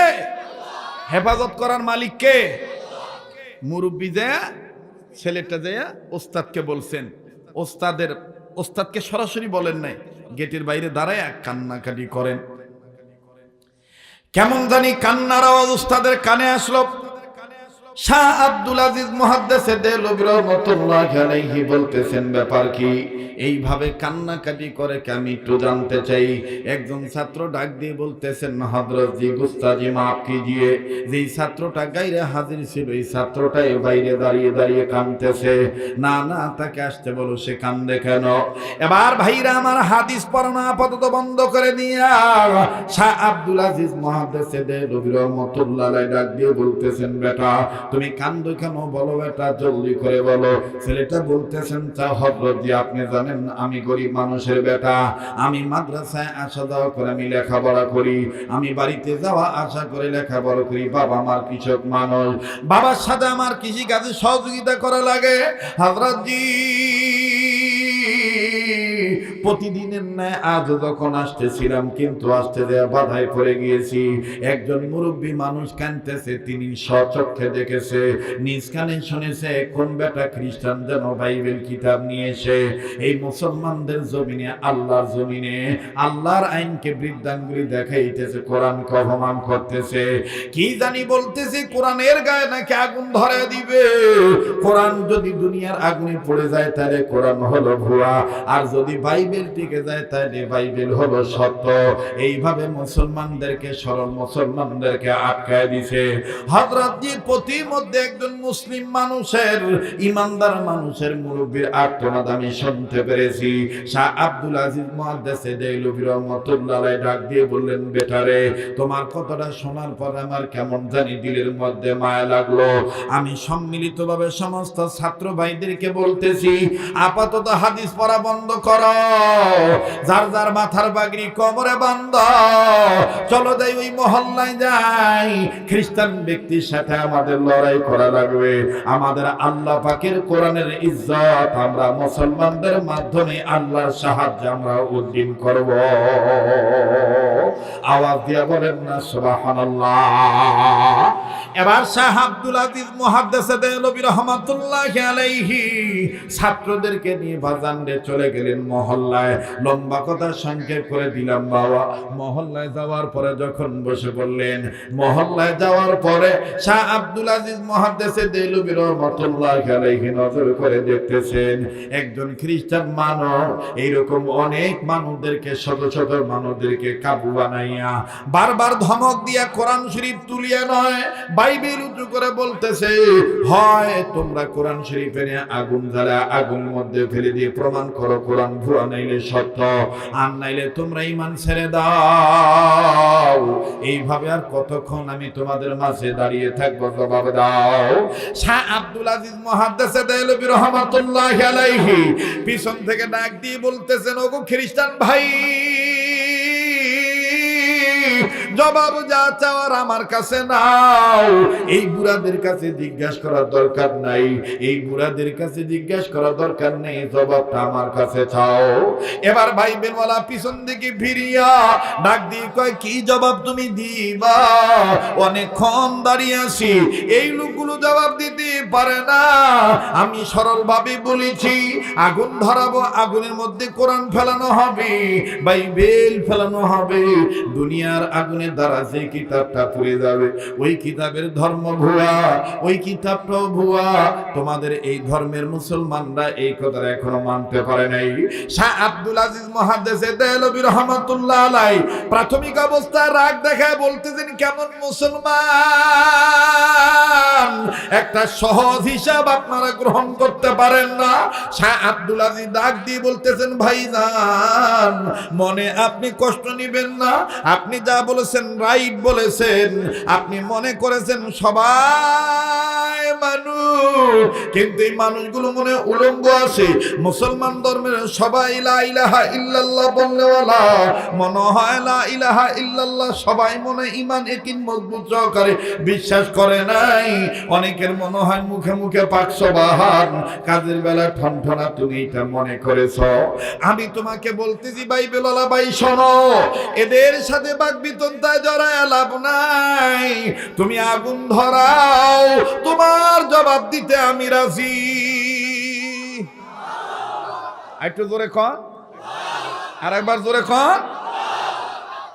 হেফাজত করার মালিক কে? মুরব্বি যায়, ছেলেটা যায় ওস্তাদকে বলছেন, ওস্তাদকে সরাসরি বলেন নাই, গেটের বাইরে দাঁড়ায় কান্নাকাটি করেন। কেমন জানি কান্নার আওয়াজ উস্তাদের কানে আসলো। শাহ আব্দুল আজিজ মুহাদ্দিসে দেলবি রাহমাতুল্লাহ আলাইহি বলতেছেন, ব্যাপার কি? এইভাবে কান্নাকাটি করে আমি একটু জানতে চাই। একজন ছাত্র ডাক দিয়ে বলতেছেন, হযরত জি গুস্তাজি মাফ কিজিয়ে, যেই ছাত্রটা গায়রে হাজির ছিল এই ছাত্রটাই বাইরে দাঁড়িয়ে দাঁড়িয়ে কাঁদতেছে। না না, তাকে আসতে বলো, সে কান্দে কেন? এবার ভাইরা আমার, হাদিস পড়ানো আপাতত বন্ধ করে দিয়া শাহ আব্দুল আজিজ মুহাদ্দিসে দেলবি রাহমাতুল্লাহ আলাইহি ডাক দিয়ে বলতেছেন, বেটা তুমি কান্দো কেন? বলো বেটা, জলদি করে বলো। ছেলেটা বলতেছেন, হযরত জি আপনি জানেন আমি গরিব মানুষের বেটা, আমি মাদ্রাসায় আসা যাওয়া করে আমি লেখাপড়া করি, আমি বাড়িতে যাওয়া আসা করে লেখাপড়া করি। বাবা আমার কৃষক মানুষ, বাবার সাথে আমার কৃষি কাজে সহযোগিতা করা লাগে। হযরত জি প্রতিদিনের ন্যায় আজ যখন আসতেছিলাম, কিন্তু আসতে দেয়া বাধায় পড়ে গিয়েছি। একজন মুরব্বী মানুষ কাঁদতেছে, তিনি স্বচক্ষে দেখেছে, নিজ কানে শুনেছে, কোন বেটা খ্রিস্টান যেন বাইবেল কিতাব নিয়ে এসে এই মুসলমানদের জমিনে, আল্লাহর জমিনে আল্লাহর আইনকে বৃদ্ধাঙ্গুলি দেখাইতেছে, কোরআনকে অপমান করতেছে। কি জানি বলতেছে, কোরআনের গায়ে নাকি আগুন ধরে দিবে। কোরআন যদি দুনিয়ার আগুনে পড়ে যায় তাহলে কোরআন হলো ভুয়া, আর যদি বাইবেল বাইবেল টিকে যায় তাহলে বাইবেল হলো সত্য। এইভাবে মুসলমানদেরকে, সরল মুসলমানদেরকে আটকায় দিছে। হযরতজি প্রতিমধ্যে একজন মুসলিম মানুষের, ইমানদার মানুষের মুরব্বির আর্তনাদ আমি শুনতে পেরেছি। শাহ আব্দুল আজিজ মুহাদ্দিস দেহলভী রাহমাতুল্লাহ আলাইহি ডাক দিয়ে বললেন, বেটারে, তোমার কথাটা শোনার পর আমার কেমন জানি দিলের মধ্যে মায়া লাগলো। আমি সম্মিলিতভাবে সমস্ত ছাত্র ভাইদেরকে বলতেছি, আপাতত হাদিস পড়া বন্ধ করো, যার যার মাথার পাগড়ি কোমরে বাঁধো, চলো যাই ওই মহল্লায় যাই। খ্রিস্টান ব্যক্তির সাথে আমাদের লড়াই করা লাগবে। আমাদের আল্লাহ পাকের কোরআনের ইজ্জত আমরা মুসলমানদের মাধ্যমে আল্লাহর সাহায্যে আমরা উদ্দিন করব। আওয়াজ দিয়া বলেন না সুবহানাল্লাহ। এবার শাহ আব্দুল আজিজ মুহাদ্দিস দেহলভী রাহমাতুল্লাহি আলাইহি ছাত্রদেরকে নিয়ে বাজারে চলে গেলেন মহল্লায়। লম্বা কথা সংক্ষেপ করে দিলাম বাবা। মহল্লায় যাওয়ার পরে যখন বসে বললেন, মহল্লায় যাওয়ার পরে শাহ আব্দুল আজিজ মুহাদ্দিস দেহলভী রাহমাতুল্লাহি আলাইহি নজর করে দেখতেছেন একজন খ্রিস্টান মানুষ এইরকম অনেক মানুষদেরকে, শত শত মানুষদেরকে কাবু বানাইয়া বারবার ধমক দিয়া কোরআন শরীফ তুলিয়া নয় বাইবেল উঁচু করে বলতেছে, হয় তোমরা কোরআন শরীফে নিয়ে আগুন জ্বালা আগুনের মধ্যে ফেলে দিয়ে প্রমাণ করো কোরআন ভুয়া, নাইলে সত্য, আর নাইলে তোমরা ঈমান ছেড়ে দাও। এইভাবে আর কতক্ষণ আমি তোমাদের মাঝে দাঁড়িয়ে থাকবো, জবাব দাও। শাহ আব্দুল আজিজ মুহাদ্দিস দেহলভী রাহমাতুল্লাহি আলাইহি পিছন থেকে ডাক দিয়ে বলতেছেন, ওগো খ্রিস্টান ভাই, জবাব যা চাওয়ার আমার কাছে নাও। এই বুড়াদের কাছে জিজ্ঞাসা করার দরকার নাই, এই বুড়াদের কাছে জিজ্ঞাসা করার দরকার নেই, জবাবটা আমার কাছে চাও। এবার বাইবেলওয়ালা পিছন দিকে ফিরিয়া ডাক দিয়ে কয়, কি জবাব তুমি দিবা? অনেকক্ষণ দাঁড়িয়ে আছি, এই লোকগুলো জবাব দিতে পারে না। আমি সরল ভাবে বলেছি, আগুন ধরাবো, আগুনের মধ্যে কোরআন ফেলানো হবে, বাইবেল ফেলানো হবে। দুনিয়ার আগুনের দ্বারা যে কিতাবটা পুড়ে যাবে, ওই কিতাবের ধর্ম ভুয়া, ওই কিতাবটাও ভুয়া। তোমাদের এই ধর্মের মুসলমানরা এই কথা এখনো মানতে পারে নাই। শাহ আব্দুল আজিজ মুহাদ্দিস দেহলভী রাহমাতুল্লাহ আলাইহি প্রাথমিক অবস্থায় রাগ দেখায় বলতেছেন, কেমন মুসলমান, একটা সহজ হিসাব আপনারা গ্রহণ করতে পারেন না। শাহ আব্দুল আজিজ ডাক দিয়ে বলতেছেন, ভাইজান, মনে আপনি কষ্ট নিবেন না, আপনি যা বলেছেন রাইট বলেছেন। আপনি মনে করেছেন সবাই মানুষ, কিন্তু এই মানুষগুলো মনে উলঙ্গ আছে। মুসলমান ধর্মের সবাই লা ইলাহা ইল্লাল্লাহ বলনেওয়ালা, মনে হয় লা ইলাহা ইল্লাল্লাহ সবাই মনে ঈমান ইয়াকিন মজবুত সহকারে বিশ্বাস করে নাই। অনেকের মনে হয় মুখে মুখে পাকসবাহান, কাজের বেলা ঠনঠনা, তুমি এটা মনে করেছ। আমি তোমাকে বলতেছি বাইবেলওয়ালা ভাই, শোনো, এদের সাথে বাকবিতন্ডায় জড়ায় লাভ নাই। তুমি আগুন ধরাও, তোমার জবাব দিতে আমি রাজি। একটু জোরে কন, আর একবার জোরে কন।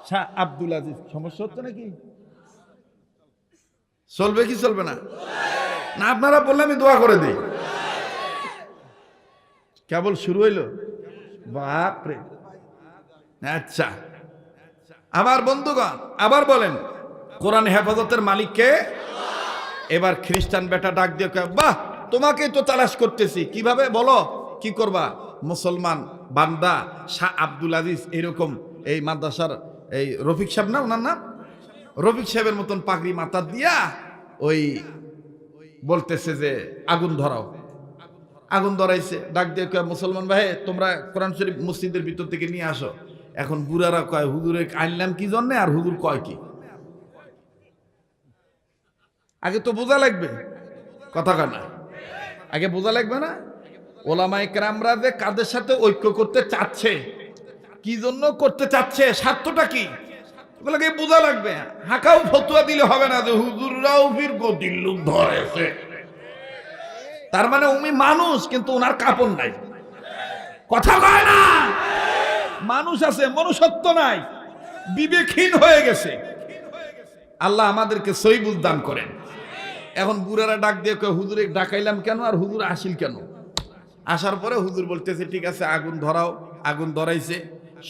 শাহ আব্দুল আজিজ, সমস্যা হচ্ছে নাকি? চলবে কি চলবে না? না আপনারা বললে আমি দোয়া করে দিই। কেবল শুরু হইল, বাপরে। আচ্ছা, আমার বন্ধুগণ, আবার বলেন, কোরআন হেফাজতের মালিককে। এবার খ্রিস্টান বেটা ডাক দিয়ে কয়, বাহ, তোমাকে তো তালাশ করতেছি, কিভাবে বলো, কি করবা? মুসলমান বান্দা শাহ আব্দুল আজিজ এরকম এই মাদ্রাসার এই রফিক সাহেব, না ওনার নাম রফিক সাহেবের মতন পাগড়ি মাথা দিয়া ওই বলতেছে যে আগুন ধরাও। আগুন ধরাইছে, ডাক দিয়ে কয়, মুসলমান ভাই, তোমরা কোরআন শরীফ মসজিদের ভিতর থেকে নিয়ে আসো। এখন বুড়ারা কয়, হুজুরে আনলাম কি জন্যে, আর হুজুর কয় কি? আগে তো বোঝা লাগবে, কথা কানা, আগে বোঝা লাগবে না? ওলামায়ে কেরামরা যে কাদের সাথে ঐক্য করতে চাচ্ছে, কি জন্য করতে চাচ্ছে, স্বার্থটা কি, ওগুলোকে বোঝা লাগবে। হাঁকাও ফতুয়া দিলে হবে না যে হুজুররাও ফির গদির লোক ধরেছে, তার মানে উনি মানুষ কিন্তু ওনার কাপড় নাই, কথা কয় না। মানুষ আছে, মনুষ্যত্ব নাই, বিবেকহীন হয়ে গেছে। আল্লাহ আমাদেরকে সহি বুঝ দান করেন। এখন বুড়ারা ডাক দিয়ে কয়, হুজুরে ডাকাইলাম কেন, আর হুজুর আসিল কেন? আসার পরে হুজুর বলতেছে, ঠিক আছে আগুন ধরাও। আগুন ধরাইছে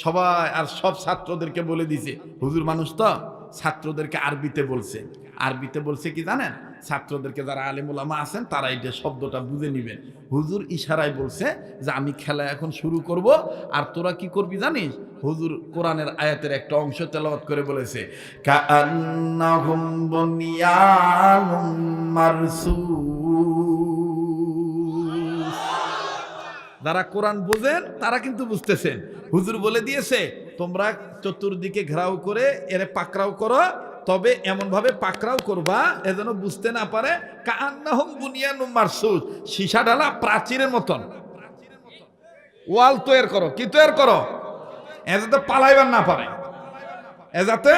সবাই, আর সব ছাত্রদেরকে বলে দিছে, হুজুর মানুষ তো, ছাত্রদেরকে আরবিতে বলছে। আরবিতে বলছে কি জানেন? ছাত্রদেরকে যারা আলেম ওলামা আছেন তারা এটা শব্দটা বুঝে নিবেন। হুজুর ইশারায় বলছে যে আমি খেলা এখন শুরু করব, আর তোরা কি করবি জানিস? হুজুর কোরআনের আয়াতের একটা অংশ তেলাওয়াত করে বলেছে, কাআন্নাহুম বুনিয়ানুম মারসুস। যারা কোরআন বোঝেন তারা কিন্তু বুঝতেছেন। হুজুর বলে দিয়েছে তোমরা চতুর্দিকে ঘেরাও করে এর পাকড়াও করো, তবে এমন ভাবে পাকড়াও করবা এ যেন বুঝতে না পারে। কাআন্নাহুম বুনিয়ানুম মারসুস, সীসা ঢালা প্রাচীরের মতন ওয়াল তৈরি করো। কি তৈরি করো? এ যাতে পালাইবার না পারে, এ যাতে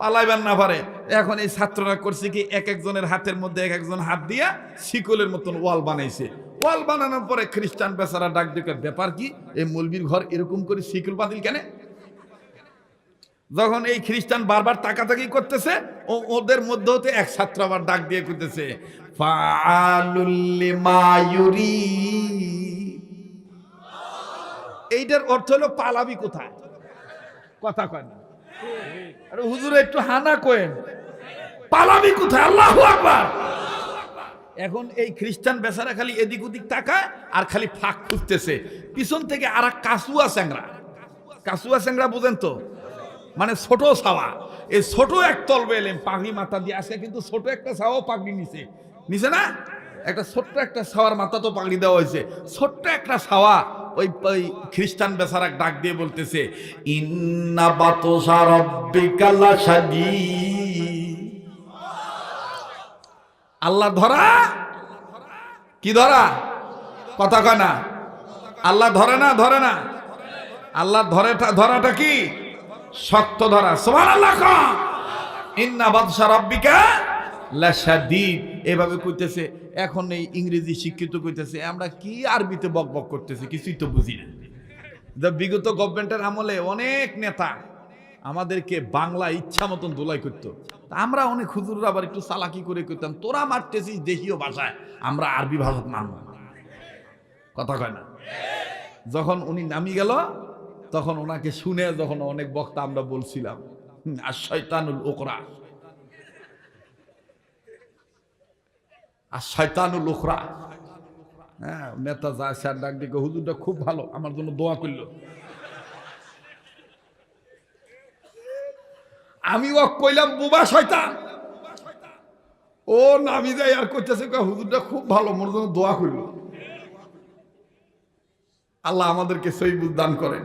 পালাইবার না পারে। এখন এই ছাত্ররা করছে কি, এক একজনের হাতের মধ্যে এক একজন হাত দিয়া শিকলের মতন ওয়াল বানাইছে। ওয়াল বানানোর পরে খ্রিস্টান বেচারা ডাক দিকে, ব্যাপার কি, এই মৌলবীর ঘর এরকম করে শিকল বাঁধিল কেন? যখন এই খ্রিস্টান বারবার তাকাতাকি করতেছে, ওদের মধ্যে হতে এক ছাত্র আবার ডাক দিয়ে করতেছে, ফাআলুল লিমা ইউরিদ। এইটার অর্থ হলো পালাবি কোথায়? কথা কয় না। আরে হুজুর একটু হানা কয়েন, পালাবি কোথায়? আল্লাহু আকবার। এখন এই খ্রিস্টান বেচারা খালি এদিক ওদিক তাকায় আর খালি ফাঁক খুঁজতেছে। পিছন থেকে আর এক কাসুয়া স্যাংরা, কাসুয়া স্যাংরা বুঝেন তো, মানে ছোট ছাওয়া। এই ছোট এক তলবে এলেন পাগড়ি মাথা দিয়ে আসে, কিন্তু ছোট একটা ছাওয়াও পাগড়ি নিছে, নিছে না? একটা ছোট্ট একটা ছাওয়ার মাথা তো পাগড়ি দেওয়া হয়েছে, ছোট্ট একটা ছাওয়া। ওই খ্রিস্টান বেচারা ডাক দিয়ে বলতেছে, ইন্না বাতশা রাব্বিকা লাশাদীদ। আল্লাহ ধরা কি ধরা? কথা কয় না। আল্লাহ ধরে না, ধরে না। আল্লাহ ধরাটা কি? শক্ত ধরা। সুবহানাল্লাহ। ইন্না বাতশা রাব্বিকা লাশাদীদ এভাবে কইতেছে। এখন এই ইংরেজি শিক্ষিত কইতেছে, আমরা কি আরবিতে বকবক করতেছি, কিছুই তো বুঝি না। বিগত গভর্নমেন্টের আমলে অনেক নেতা আমাদেরকে বাংলা ইচ্ছা মতন দোলাই করতো, আমরা অনেক হুজুররা আবার একটু চালাকি করে করতাম, তোরা মারতেছিস দেশীয় ভাষায়, আমরা আরবি ভাষা মানব। কথা কয় না। যখন উনি নামি গেল তখন ওনাকে শুনে যখন অনেক বক্তা আমরা বলছিলাম, আর শয়তানুল উখরা, আর শয়তানুল উখরা। হ্যাঁ, নেতা যায় স্যার ডাক দিকে, হুজুরটা খুব ভালো, আমার জন্য দোয়া করলো। আমি ও কইলাম বুবা শয়তান। ও নামি যায় আর করতেছে, হুজুরটা খুব ভালো, মোর জন্য দোয়া করলো। আল্লাহ আমাদেরকে সহি বুঝ দান করেন।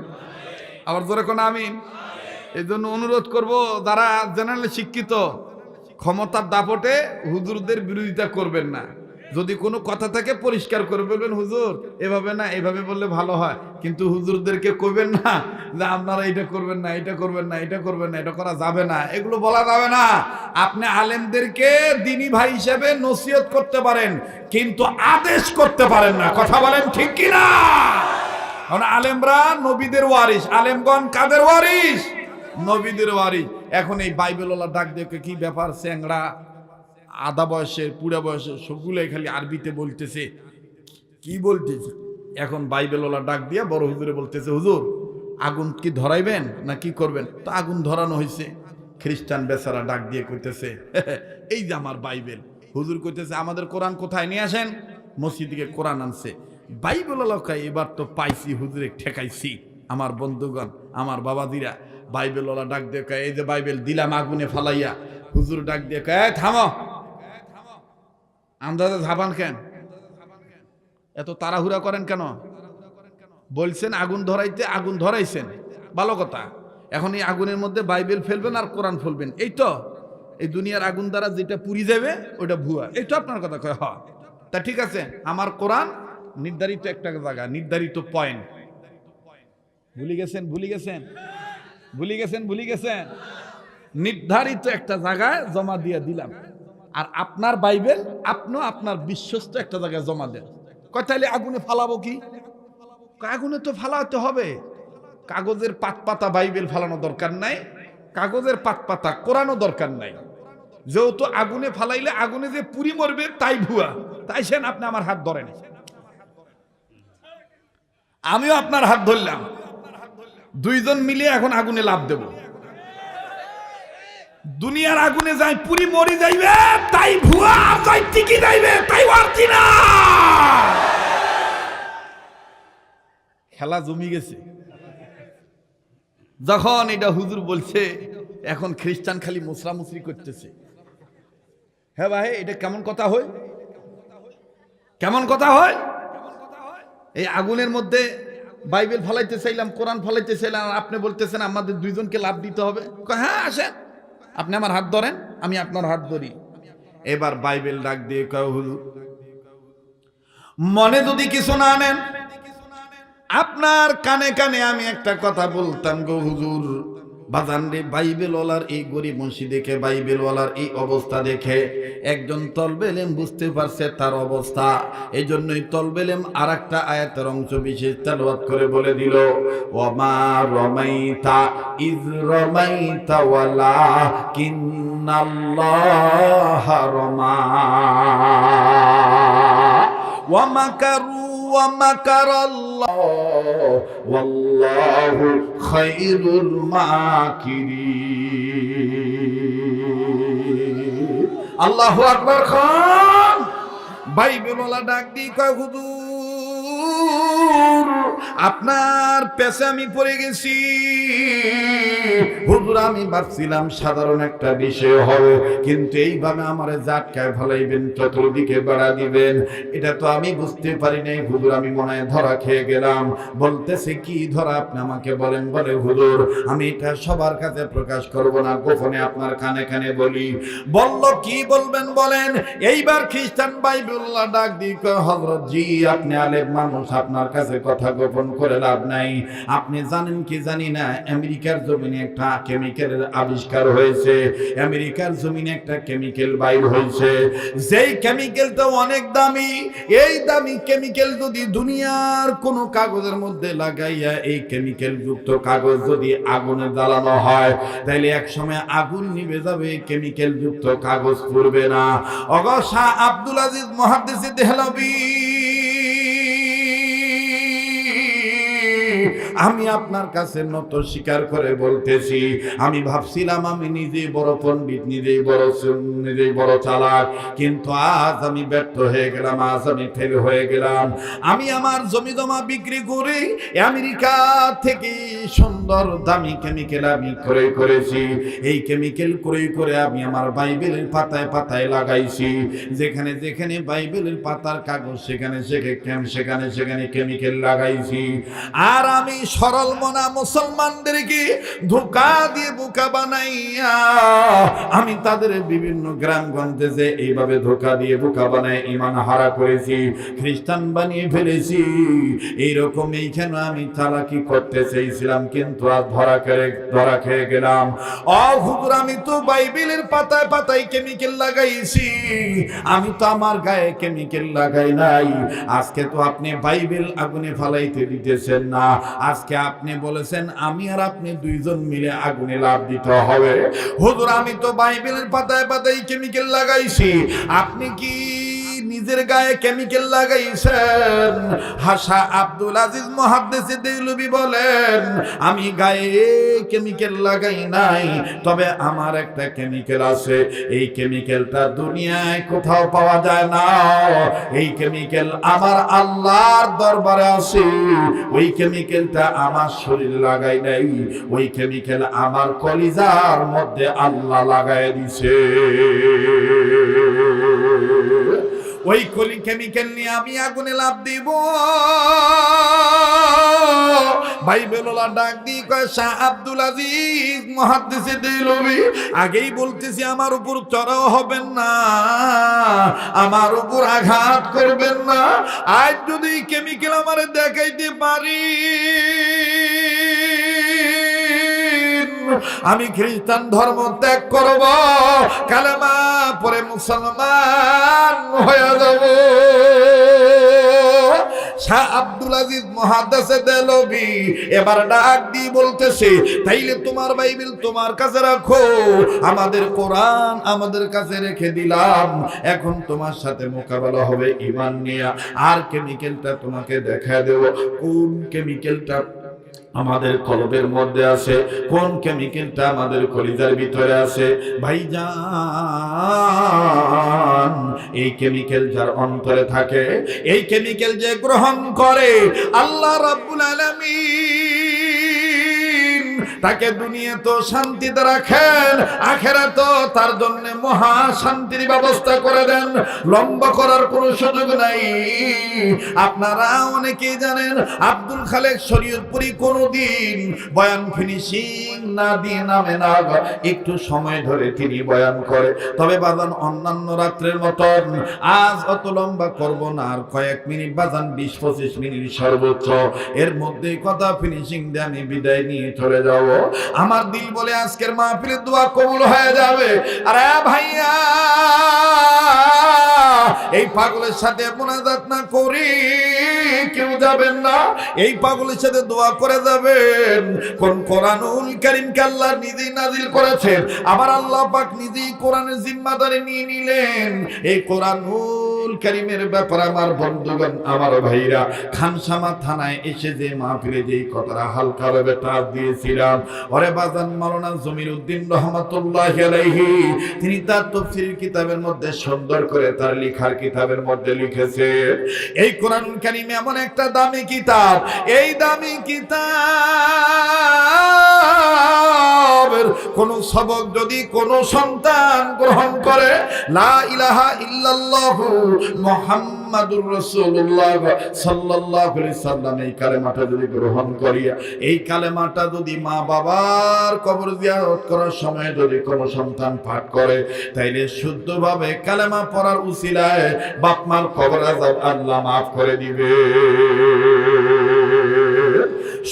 আবার জোরে কোন আমিন। এই জন্য অনুরোধ করব, যারা জেনারেলি শিক্ষিত, ক্ষমতার দাপটে হুজুরদের বিরোধিতা করবেন না। যদি কোনো কথা থাকে পরিষ্কার করে বলবেন, হুজুর এভাবে না, এভাবে বললে ভালো হয়, কিন্তু হুজুরদেরকে কইবেন না যে আপনারা এটা করবেন না, এটা করবেন না, এটা করবেন না, এটা করা যাবে না, এগুলো বলা যাবে না। আপনি আলেমদেরকে দ্বীনি ভাই হিসেবে নসিহত করতে পারেন, কিন্তু আদেশ করতে পারেন না। কথা বলেন ঠিক কিনা? কারণ আলেমরা নবীদের ওয়ারিস। আলেমগণ কাদের ওয়ারিস? নবীদের ওয়ারিস। এখন এই বাইবেলওয়ালা ডাক দেখে, কি ব্যাপার, স্যাংরা আধা বয়সের পুরা বয়সের সবগুলোই খালি আরবিতে বলতেছে, কি বলতেছে? এখন বাইবেলওয়ালা ডাক দিয়ে বড় হুজুরে বলতেছে, হুজুর আগুন কি ধরাইবেন না কি করবেন? তো আগুন ধরানো হয়েছে। খ্রিস্টান বেচারা ডাক দিয়ে কইতেছে, এই যে আমার বাইবেল। হুজুর কইতেছে, আমাদের কোরআন কোথায় নিয়ে আসেন? মসজিদে কোরআন আনছে। বাইবেলওয়ালা কয়, এবার তো পাইছি, হুজুরে ঠেকাইছি। আমার বন্ধুগণ, আমার বাবাদিরা, বাইবেলওয়ালা ডাক দিয়ে কয়, এই যে বাইবেল দিলাম আগুনে ফালাইয়া। হুজুর ডাক দিয়ে কয়, থামো, আন্দাজে ঝাপান কেন? এত তাড়াহুড়া করেন কেন? বলছেন আগুন ধরাইতে, আগুন ধরাইছেন, ভালো কথা। এখন এই আগুনের মধ্যে বাইবেল ফেলবেন আর কোরআন ফেলবেন, এই তো এই দুনিয়ার আগুন দ্বারা যেটা পুড়ি যাবে ওটা ভুয়া, এই তো আপনার কথা কয়। হ্যাঁ, তা ঠিক আছে, আমার কোরআন নির্ধারিত একটা জায়গা, নির্ধারিত পয়েন্ট, ভুলে গেছেন, ভুলে গেছেন, ভুলে গেছেন, ভুলে গেছেন, নির্ধারিত একটা জায়গায় জমা দিয়ে দিলাম। আর আপনার বাইবেল আপনিও আপনার বিশ্বস্ত একটা জায়গায় জমা দেন। কয় তাহলে আগুনে ফালাবো কি? আগুনে তো ফালাতে হবে। কাগজের পাত পাতা বাইবেল ফালানো দরকার নাই, কাগজের পাত পাতা কোরআনও দরকার নাই। যেহেতু আগুনে ফালাইলে আগুনে যে পুরি মরবে তাই ভুয়া, তাই সেন আপনি আমার হাত ধরেন। আমিও আপনার হাত ধরলাম, দুইজন মিলে এখন আগুনে লাফ দেব। দুনিয়ার আগুনে যাই পুরি মরি যাইবে, তাই ভুয়া, তাই টিকি যাইবে, তাই অরিজিনাল। খেলা জমি গেছে। যখন এটা হুজুর বলছে, এখন খ্রিস্টান খালি মুসরামুসরি করতেছে। হ্যাঁ ভাই, এটা কেমন কথা হয়? কেমন কথা হয়? এই আগুনের মধ্যে বাইবেল ফলাইতে চাইলাম, কোরআন ফলাইতে চাইলাম, আপনি বলতেছেন আমাদের দুইজনকে লাভ দিতে হবে। হ্যাঁ আসেন, আপনি আমার হাত ধরেন, আমি আপনার হাত ধরি। এবার বাইবেল ডাক দিয়ে কয়, হুজুর মনে যদি কিছু না নেন, আপনার কানে কানে আমি একটা কথা বলতাম গো হুজুর। বাজান রে, বাইবেলওয়ালার এই গরিব মুন্সি দেখে, বাইবেলওয়ালার এই অবস্থা দেখে একজন তলবে ইলম বুঝতে পারছে তার অবস্থা। এই জন্যই তলবে ইলম আর একটা আয়াতের অংশ বিশেষ তেলাওয়াত করে বলে দিল, ওয়ামা রমাইতা ইজ রমাইতা ওয়ালাকিন্নাল্লাহা রমা ওয়া মাকারু ওয়া মাকারাল্লাহ ওয়াল্লাহু খায়রুল মাকিরিন। আল্লাহু আকবার। খান বাইবেলওয়ালা ডাক দিয়ে কয়, হুজুর আপনার পেছে আমি পড়ে গেছি। হুজুর আমি ভাবছিলাম সাধারণ একটা বিষয় হবে, কিন্তু এইভাবে আমারে জাটকায় ফেলাইবেন, চতুর্দিকে বেড়া দিবেন, এটা তো আমি বুঝতে পারি নাই হুজুর। আমি মনে হয় ধরা খেয়ে গেলাম। বলতেছে কি ধরা? আপনি আমাকে বলেন। বলে হুজুর আমি এটা সবার কাছে প্রকাশ করব না, গোপনে আপনার কানে কানে বলি। বলল কি বলবেন বলেন। এইবার খ্রিস্টান বাইবেলওয়ালা ডাক দিয়ে কয়, হযরত জি আপনি আলেম মানুষ, আপনার কাছে কথা গোপন করে লাভ নাই। আপনি জানেন কি জানি না, আমেরিকার জমিনে একটা কেমিক্যালের আবিষ্কার হয়েছে। আমেরিকার জমিনে একটা কেমিক্যাল বাইর হয়েছে, যেই কেমিক্যালটা অনেক দামি। এই দামি কেমিক্যাল যদি দুনিয়ার কোন কাগজের মধ্যে লাগাইয়া, এই কেমিক্যাল যুক্ত কাগজ যদি আগুনে জ্বালানো হয়, তাহলে এক সময় আগুন নিভে যাবে, কেমিক্যাল যুক্ত কাগজ পড়বে না। ওগো শাহ আব্দুল আজিজ মুহাদ্দিস দেহলভী, আমি আপনার কাছে নত স্বীকার করে বলতেছি, আমি ভাবছিলাম আমি নিজেই বড় পণ্ডিত, নিজেই বড় চালাক, কিন্তু আজ আমি ব্যর্থ হয়ে গেলাম, আজ আমি ফেল হয়ে গেলাম। আমি আমার জমি জমা বিক্রি করে আমেরিকা থেকে সুন্দর দামি কেমিক্যাল আমি ক্রয় করেছি। এই কেমিক্যাল ক্রয় করে আমি আমার বাইবেলের পাতায় পাতায় লাগাইছি। যেখানে যেখানে বাইবেলের পাতার কাগজ, সেখানে সেখানে কেমিক্যাল লাগাইছি। আর আমি সরল মনা মুসলমানদেরকে ধোঁকা দিয়ে বোকা বানাইয়া, আমি তাদের বিভিন্ন গ্রামগঞ্জে যে এইভাবে ধোঁকা দিয়ে বোকা বানায় ঈমান হারা করেছি, খ্রিস্টান বানিয়ে ফেলেছি। এইরকম এইখানে আমি চালাকি করতে চাইছিলাম, কিন্তু আজ ধরা খেয়ে গেলাম। হুজুর আমি তো বাইবেলের পাতায় পাতায় কেমিক্যাল লাগাইছি, আমি তো আমার গায়ে কেমিক্যাল লাগাই নাই। আজকে তো আপনি বাইবেল আগুনে ফালাইতে দিতেছেন না, আজকে আপনি বলেছেন আমি আর আপনি দুইজন মিলে আগুনে লাফ দিতে হবে। হুজুর আমি তো বাইবেলের পাতায় পাতায় কেমিক্যাল লাগাইছি, আপনি কি নিজের গায়ে কেমিক্যাল লাগাইছেন? হাসা আব্দুল আজিজ মুহাদ্দিস দেহলভী বলেন, আমি গায়ে কেমিক্যাল লাগাই নাই, তবে আমার একটা কেমিক্যাল আছে। এই কেমিক্যালটা দুনিয়ায় কোথাও পাওয়া যায় না। এই কেমিক্যাল আমার আল্লাহর দরবারে আছে। ওই কেমিক্যালটা আমার শরীরে লাগাই নাই, ওই কেমিক্যাল আমার কলিজার মধ্যে আল্লাহ লাগাই দিছে। ওই কলি কেমিক্যাল নিয়ে আমি আগুনে লাফ দিব। বাইবেলওয়ালা ডাক দিয়ে কয়, শাহ আব্দুল আজিজ মুহাদ্দিস দেহলভী, আগেই বলতেছি আমার উপর চড়াও হবেন না, আমার উপর আঘাত করবেন না। আজ যদি কেমিক্যাল আমারে দেখাইতে পারি, আমি খ্রিস্টান ধর্ম ত্যাগ করব, কালেমা পরে মুসলমান হয়ে যাব। শাহ আব্দুল আজিজ মুহাদ্দিসে দেলভি এবার ডাক দিয়ে বলতেছে, তাইলে তোমার বাইবেল তোমার কাছে রাখো, আমাদের কোরআন আমাদের কাছে রেখে দিলাম, এখন তোমার সাথে মোকাবেলা হবে ঈমান নিয়ে। আর কেমিক্যালটা তোমাকে দেখা দেব, কোন কেমিক্যালটা আমাদের কলবের মধ্যে আছে, কোন কেমিক্যালটা আমাদের কলিজার ভিতরে আছে। ভাইজান, এই কেমিক্যাল যার অন্তরে থাকে, এই কেমিক্যাল যে গ্রহণ করে, আল্লাহ রাব্বুল আলামিন তাকে দুনিয়া তো শান্তিতে রাখেন, আখিরাত তার জন্য মহা শান্তির ব্যবস্থা করে দেন। লম্বা করার কোনো সুযোগ নাই। আপনারা অনেকেই জানেন আব্দুল খালেক শরীয়তপুরী কোনদিন বয়ান ফিনিশিং না দিয়ে নামে না, একটু সময় ধরে তিনি বয়ান করে। তবে বাজান অন্যান্য রাত্রের মতন আজ অত লম্বা করব না, আর কয়েক মিনিট বাজান 20-25 মিনিট সর্বোচ্চ, এর মধ্যে কথা ফিনিশিং দিয়ে আমি বিদায় নিয়ে চলে যাব। আমার দিল বলে আজকের মাহফিলের দোয়া কবুল হয়ে যাবে। আরে ভাইয়া, এই পাগলের সাথে মুনাজাত না করি কেউ যাবেন না, এই পাগলের সাথে দোয়া করে যাবেন। কোন কোরআনুল কারীমকে আল্লাহ নিজেই নাজিল করেছেন, আবার আল্লাহ পাক নিজেই কোরআনের জিম্মাদারি নিয়ে নিলেন। এই কোরআনুল কারীমের ব্যাপারে আমার বন্ধুগণ, আমার ভাইরা, খানসামা থানায় এসে যে মাহফিলে যেই কথাটা হালকাভাবে টাচ দিয়েছিলাম, ওরে বাজান মাওলানা জমিরউদ্দিন রহমাতুল্লাহি আলাইহি তিনি তার তাফসীরের কিতাবের মধ্যে সুন্দর করে তার লেখার কিতাবের মধ্যে লিখেছে, এই কোরআনুল কারীম এমন একটা দামি কিতাব, এই দামি কিতাবের কোন সবক যদি কোন সন্তান গ্রহণ করে, লা ইলাহা ইল্লাল্লাহু মুহাম্মাদুর রাসূলুল্লাহ সাল্লাল্লাহু আলাইহি সাল্লাম, এই কালেমাটা যদি গ্রহণ করিয়া, এই কালেমাটা যদি মা বাবার কবর জিয়ারত করার সময় যদি কোন সন্তান পাঠ করে, তাইলে শুদ্ধভাবে কালেমা পড়ার উসিলায় বাপ মার কবর আযাব আল্লাহ মাফ করে দিবে।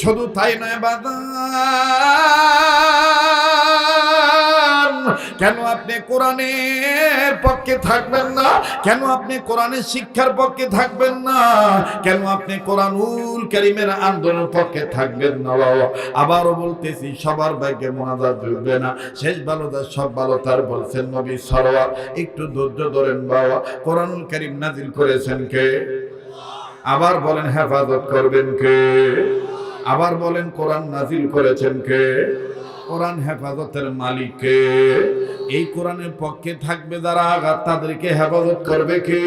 শুধু তাই নয় বাদান, কেন আপনি কোরআনের পক্ষে থাকবেন না? কেন আপনি কোরআনের শিক্ষার পক্ষে থাকবেন না? কেন আপনি কোরআনুল কারীমের আন্দোলনের পক্ষে থাকবেন না? বাবা, আবারও বলতেছি, সবার ভাগ্যে মুনাজাত জুটবে না, শেষ ভালো তার সব ভালো তার বলছেন নবী সাল্লাল্লাহু আলাইহি ওয়াসাল্লাম। একটু ধৈর্য ধরেন বাবা। কোরআনুল কারীম নাজিল করেছেন কে? আবার বলেন হেফাজত করবেন কে? আবার বলেন কোরআন নাজিল করেছেন কে? কোরআন হেফাজতের মালিক কে? এই কোরআনের পক্ষে থাকবে যারা, তাদেরকে হেফাজত করবে কে?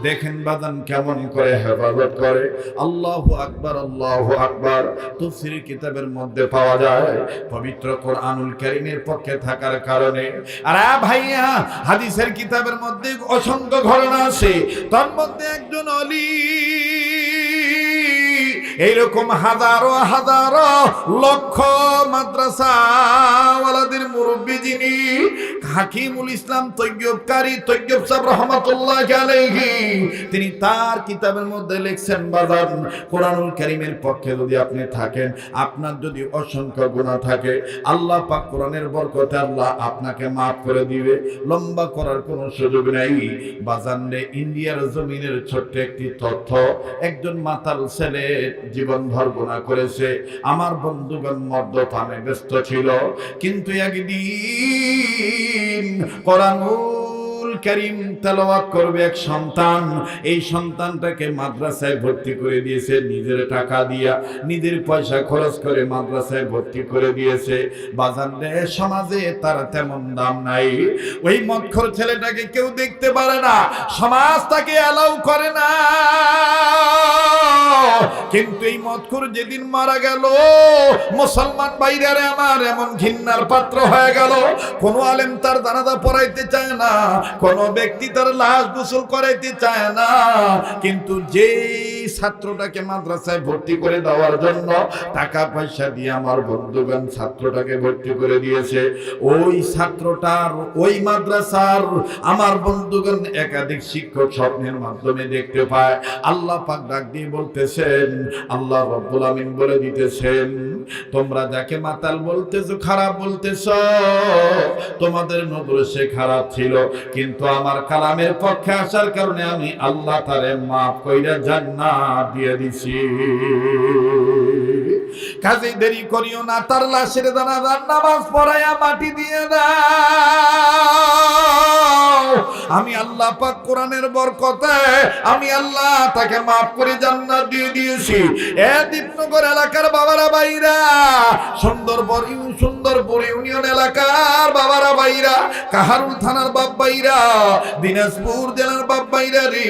দেখেন বাদান কেমন করে হেফাজত করে। আল্লাহু আকবার, আল্লাহু আকবার তাফসীরের কিতাবের মধ্যে পাওয়া যায়। পবিত্র কোরআনুল কারীমের পক্ষে থাকার কারণে। আরে ভাইয়া, হাদিসের কিতাবের মধ্যে অসংখ্য ঘটনা আছে, তার মধ্যে একজন ওলি, এইরকম হাজারো হাজারো লক্ষ মাদ্রাসা ওয়ালাদের মুরব্বি যিনি হাকিমুল ইসলাম তৈয়ব কারি তৈয়ব সাহেব রাহমাতুল্লাহি আলাইহি, তিনি তার কিতাবের মধ্যে লিখছেন, বাজান কোরআনুল কারীমের পক্ষে যদি আপনি থাকেন, আপনার যদি অসংখ্য গুনাহ থাকে, আল্লাহ পাক কোরআনের বরকতে আল্লাহ আপনাকে মাফ করে দিবে। লম্বা করার কোনো সুযোগ নাই বাজান রে। ইন্ডিয়ার জমিনের ছোট্ট একটি তথ্য, একজন মাতাল ছেলে জীবনভর গুনাহ করেছে। আমার বন্ধুগণ মদ্যপানে ব্যস্ত ছিল, কিন্তু একদিন কোরআনুল কারীম তেলাওয়াত করবে এক সন্তান, এই সন্তানটাকে মাদ্রাসায় ভর্তি করে দিয়েছে, নিজের টাকা দিয়া, নিজের পয়সা খরচ করে মাদ্রাসায় ভর্তি করে দিয়েছে। বাজারে সমাজে তার তেমন দাম নাই। ওই মদখোর ছেলেটাকে কেউ দেখতে পারে না, সমাজ তাকে অ্যালাউ করে না। কিন্তু এই মদখোর যেদিন মারা গেল, মুসলমান ভাইরা আমার এমন ঘৃণার পাত্র হয়ে গেল, কোন আলেম তার জানাজা পড়াইতে চায় না, কোন ব্যক্তি তার লাশ গোসল করাইতে চায় না। কিন্তু যে ছাত্রটাকে মাদ্রাসায় ভর্তি করে দেওয়ার জন্য টাকা পয়সা দিয়ে আমার বন্ধুগণ ছাত্রটাকে ভর্তি করে দিয়েছে, ওই ছাত্রটার ওই মাদ্রাসার আমার বন্ধুগণ একাধিক শিক্ষক স্বপ্নের মাধ্যমে দেখতে পায়। আল্লাহ পাক ডাক দিয়ে বলতেছেন, আল্লাহ রাব্বুল আমিন বলে দিতেছেন, তোমরা যাকে মাতাল বলতেছো, খারাপ বলতেছো, তোমাদের নজরে সে খারাপ ছিল, কিন্তু আমার কালামের পক্ষে আসার কারণে আমি আল্লাহ তারে মাফ কইরা জান্নাত দিয়ে দিছি। কাজে দেরি করিও না, তার লাশের জানাজার নামাজ পড়াইয়া মাটি দিয়ে দাও। আমি আল্লাহ পাক কোরআনের বরকতে আমি আল্লাহ তাকে মাফ করে জান্নাত দিয়ে দিয়েছি। এ দীপনগর এলাকার বাবারা ভাইরা, সুন্দরপুর ইউনিয়ন এলাকার বাবারা ভাইরা, কাহারুল থানার বাপ ভাইরা, দিনাজপুর জেলার বাপ ভাইরা রে,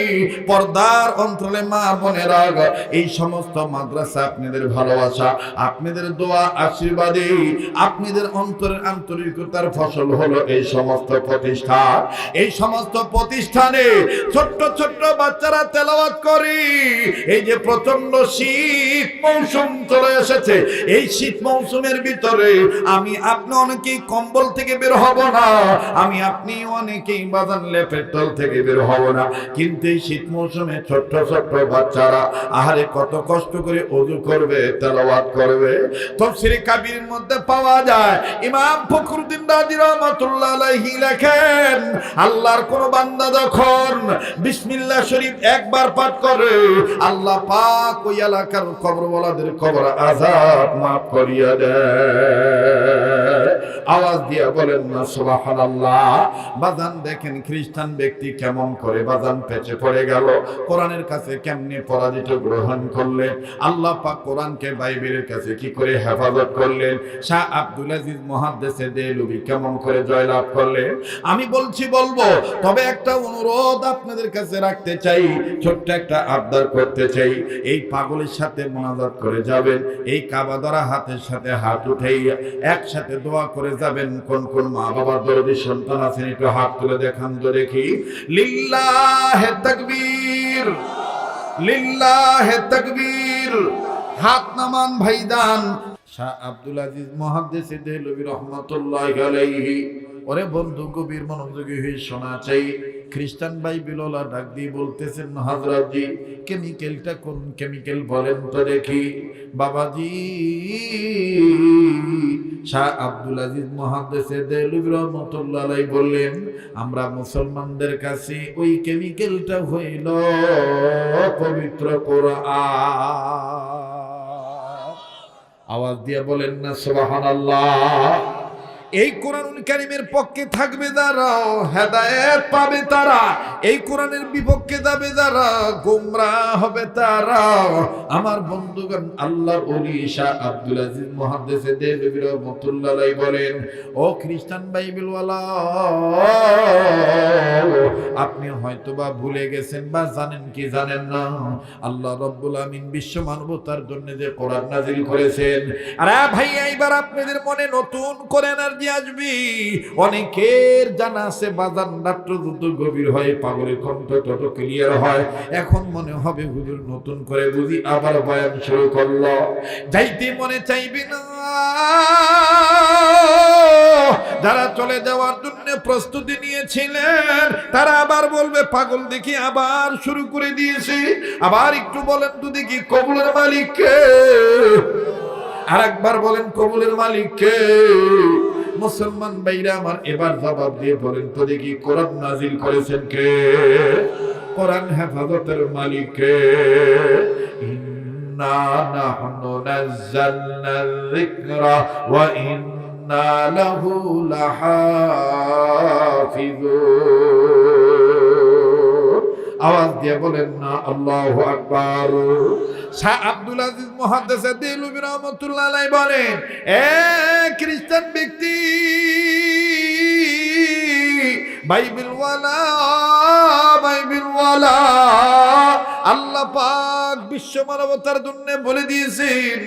পর্দার অন্তরে মা বোনেরা, এই সমস্ত মাদ্রাসা আপনাদের ভালোবাসা, আপনাদের দোয়া, আশীর্বাদে, আপনাদের অন্তরের আন্তরিকতার ফসল হলো এই সমস্ত প্রতিষ্ঠান। এই সমস্ত প্রতিষ্ঠানে ছোট্ট ছোট্ট বাচ্চারা তেলাওয়াত করি। এই যে প্রচন্ড শীত মৌসুম চলে এসেছে, এই শীত মৌসুমের ভিতরে আমি আপনি অনেকেই কম্বল থেকে বের হব না, আমি আপনি অনেকেই বাজান লেপের তল থেকে বের হব না, কিন্তু এই শীত মৌসুমে ছোট্ট ছোট্ট বাচ্চারা আহারে কত কষ্ট করে ওযু করবে, তেলাওয়াত করবে। তাফসীরে কাবীরের মধ্যে পাওয়া যায়, ইমাম ফখরুদ্দিন রাজি রাহমাতুল্লাহ আলাইহি লেখেন, আল্লাহর কোন বান্দা যখন বিসমিল্লাহ শরীফ একবার পাঠ করে, আল্লাহ পাক ওই এলাকার কবরওয়ালাদের কবর আযাব মাফ করিয়া দেয়। আওয়াজ দিয়া বলেন না সুবহানাল্লাহ। বাজান দেখেন খ্রিস্টান ব্যক্তি কেমন করে বাজান পেছে পড়ে গেল, কোরআনের কাছে কেমনে পরাজিত গ্রহণ করলেন, আল্লাহ পাক কোরআনকে বাইবেলের কাছে কি করে হেফাজত করলেন, শাহ আব্দুল আজিজ মুহাদ্দিস দেহলভী কেমন করে জয়লাভ করলেন। আমি বলবো, তবে একটা অনুরোধ আপনাদের কাছে রাখতে চাই, ছোট্ট একটা আবদার করতে চাই। এই পাগলের সাথে মোনাজাত করে যাবেন, এই কাবা ধরা হাতের সাথে হাত উঠেই একসাথে দোয়া করে যাবেন। কোন কোন মা বাবার দরদি সন্তান আছেন একটু হাত তুলে দেখান তো দেখি। লিল্লাহে তাকবীর, লিল্লাহে তাকবীর। হাত নামান ভাইদান। শাহ আব্দুল আজিজ মুহাদ্দিস দেহলভী রাহমাতুল্লাহি আলাইহি। ওরে বন্ধু, গভীর মনোযোগী হয়ে শোনা চাই। খ্রিস্টান বাইবেলওয়ালা ডাক দিয়ে বলতেছেন, হযরত জি কেমিক্যালটা কোন কেমিক্যাল বলেন তো দেখি। বাবাজি, শাহ আব্দুল আজিজ মুহাদ্দিস দেহলভী রাহমাতুল্লাহি আলাইহি বললেন, আমরা মুসলমানদের কাছে ওই কেমিক্যালটা হইল পবিত্র কোরআন। আওয়াজ দিয়ে বলেন না সুবহানাল্লাহ। এই কোরআনুল কারীমের পক্ষে থাকবে যারা হেদায়েত পাবে তারা, এই কোরআনের বিপক্ষে যাবে যারা গোমরাহ হবে তারা। আমার বন্ধুগণ, আল্লাহর ওলি শাহ আব্দুল আজিজ মুহাদ্দিস দেহলভী রাহমাতুল্লাহি আলাইহি বলেন, ও খ্রিস্টান বাইবেলওয়ালা, আপনি হয়তোবা ভুলে গেছেন বা জানেন কি জানেন না, আল্লাহ রাব্বুল আমিন বিশ্ব মানবতার জন্য যে কোরআন নাযিল করেছেন। আরে ভাই, এইবার আপনাদের মনে নতুন করে এনার্জি আসবে। অনেকের জানা আছে বাজান, রাত্র যত গভীর হয় পাগলের কণ্ঠ তত ক্লিয়ার হয়। এখন মনে হবে হুজুর নতুন করে বুঝি আবার বয়ান শুরু করলো, যাইতে মনে চাইবে না। যারা চলে যাওয়ার জন্য প্রস্তুতি নিয়েছিলেন তারা আবার বলবে পাগল দেখি আবার শুরু করে দিয়েছে। আবার একটু বলেন তো দেখি কবুলের মালিক কে? আর একবার বলেন কবুলের মালিক কে? মুসলমান ভাইরা আমার, এবার জবাব দিয়ে বলেন তো দেখি কোরআন নাযিল করেছেন কে? কোরআন হেফাজতের মালিক কে? ইন্না নাহনু নাযালনা যিকরা ওয়া ইন্না লাহু লাহাফিজুন। আওয়াজ দিয়ে বলেন না আল্লাহু আকবার। শাহ আব্দুল আজিজ মুহাদ্দিস দেহলভী রাহমাতুল্লাহি আলাইহি বলেন, এ খ্রিস্টান ব্যক্তি, বাইবেলওয়ালা, আল্লাহ পাক বিশ্ব মানবতার জন্য বলে দিয়েছেন,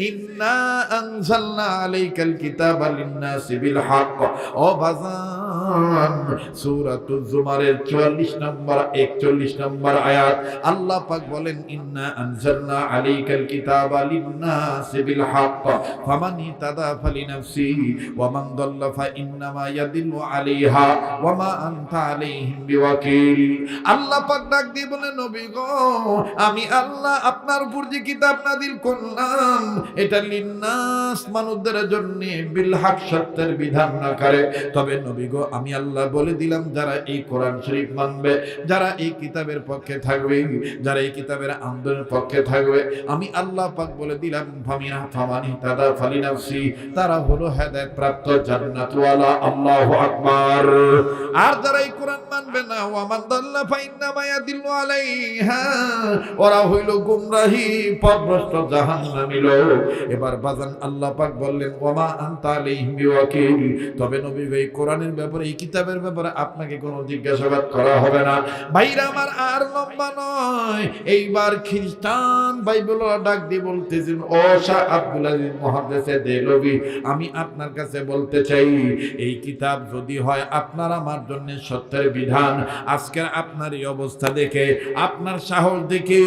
ইন্না আনজালনা আলাইকাল কিতাবা লিন-নাসি বিল হক। ও বাজান, সূরাতুজ জুমারের 44 নম্বর 41 নম্বর আয়াত আল্লাহ পাক বলেন, ইন্না আনজালনা আলাইকাল কিতাবা লিন-নাসি বিল হক ফামান ইহতাদা ফালিনাফসি ওয়া মান দাল্লা ফা ইন্নামা ইয়াদিল্লু আলাইহা ওয়া মা আনতা আলাইহিম বিওয়াকিল। আল্লাহ পাক ডাক দিয়ে বলেন, নবী গো, আমি আল্লাহ আপনার উপর যে কিতাব নাযিল করলাম এটা লিন্নাস মানুষদের জন্য বিল হক সত্যের বিধান না করে। তবে নবী গো আমি আল্লাহ বলে দিলাম যারা এই কোরআন শরীফ মানবে, যারা এই কিতাবের পক্ষে থাকবে, যারা এই কিতাবের আন্দোলনের পক্ষে থাকবে, আমি আল্লাহ পাক বলে দিলাম ফামানি তাদা ফালিনাফসি, তারা হলো হেদায়েত প্রাপ্ত জান্নাতওয়ালা। আল্লাহু আকবার। আর যারা এই কোরআন মানবে না, ওয়া মান দাল্লা ফাইন্নামা ইয়াদিল্লু আলাইহা, ওরা হইল গুমরাহি পথভ্রষ্ট জাহান্নামী লোক। এবার বাজান আল্লাহ পাক বললেন ওয়া মা আনতা আলাইহিম বিওয়াকিল, তবে নবী এই কোরআনের ব্যাপারে এই কিতাবের ব্যাপারে আপনাকে কোনো জিজ্ঞাসাবাদ করা হবে না। ভাইরা আমার আর লম্বা নয়, এইবার খ্রিস্টান বাইবেলরা ডাক দিয়ে বলতেছেন ও শাহ আব্দুল আজিজ মুহাদ্দিস দেহলভী, আমি আপনার কাছে বলতে চাই এই কিতাব যদি হয় আপনার আমার জন্য সত্যের বিধান, আজকের আপনার এই অবস্থা দেখে, আপনার সাহস দেখে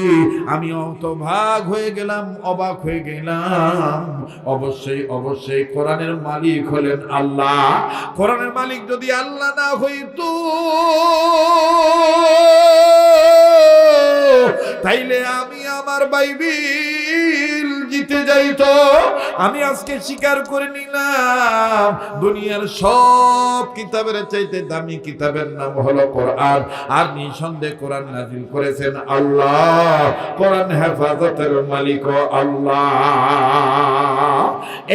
আমি হতভাগ হয়ে গেলাম, অবাক হয়ে গেলাম। অবশ্যই অবশ্যই কোরআনের মালিক হলেন আল্লাহ। কোরআনের মালিক যদি আল্লাহ না হইতো তাইলে আমি আমার বাইবেল জিতে যাইতো। আমি আজকে স্বীকার করে নিলাম দুনিয়ার সব কিতাবের চাইতে দামি কিতাবের নাম হলো কোরআন। আর নিঃসন্দেহে কোরআন নাযিল করেছেন আল্লাহ, কোরআন হেফাজতের মালিক আল্লাহ।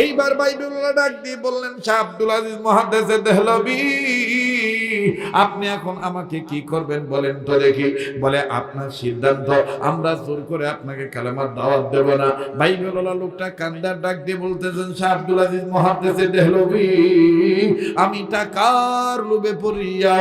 এইবার বাইবেলরা ডাক দিয়ে বললেন শাহ আব্দুল আজিজ মুহাদ্দিস দেহলভী, আপনি এখন আমাকে কি করবেন বলেন তো দেখি। বলে আপনার সিদ্ধান্ত, আমরা জোর করে আপনাকে কালেমার দাওয়াত দেব না। বাইবেলওয়ালা লোকটা কান্দার ডাক দিয়ে বলতেছেন শাহ আব্দুল আজিজ মুহাদ্দিস দেহলভী, আমি টাকার লোভে পড়িয়া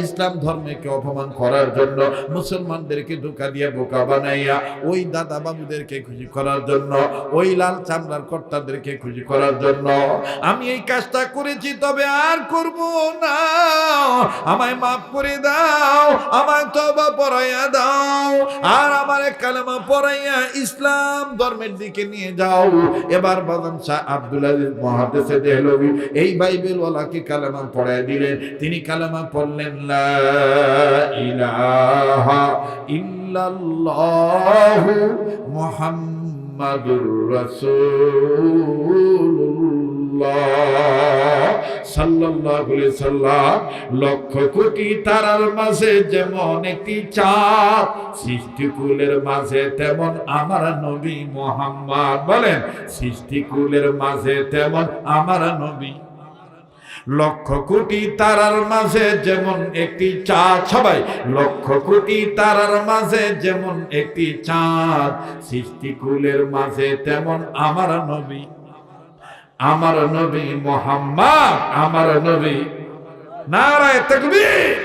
ইসলাম ধর্মকে অপমান করার জন্য, মুসলমানদেরকে ধোঁকা দিয়ে বোকা বানাইয়া, ওই দাদা বাবুদেরকে খুশি করার জন্য, ওই লাল চামড়ার কর্তাদেরকে খুশি করার জন্য আমি এই কাজটা করেছি, তবে আর করব না। আমায় মাফ করে দাও, আমায় তওবা পড়াইয়া দাও, আর আমার কালেমা পড়াইয়া ইসলাম ধর্মের দিকে নিয়ে যাও। এবার বাজান শাহ আব্দুল আজিজ মুহাদ্দিস দেহলভী এই বাইবেলওয়ালাকে কালেমা পড়ায় দিলেন। তিনি কালেমা পড়লেন লা ইলাহা ইল্লাল্লাহু মুহাম্মাদুর রাসূলুল্লাহ সাল্লাল্লাহু আলাইহি সাল্লাম। লক্ষ কোটি তারার মাঝে যেমন একটি চাঁদ, সৃষ্টিকুলের মাঝে তেমন আমার নবী মুহাম্মদ। বলেন সৃষ্টিকুলের মাঝে তেমন আমার নবী। লক্ষ কোটি তারার মাঝে যেমন একটি চাঁদ, সবাই লক্ষ কোটি তারার মাঝে যেমন একটি চাঁদ, সৃষ্টিকুলের মাঝে তেমন আমার নবী, আমার নবী মুহাম্মদ, আমার নবী। নারায়ে তাকবীর।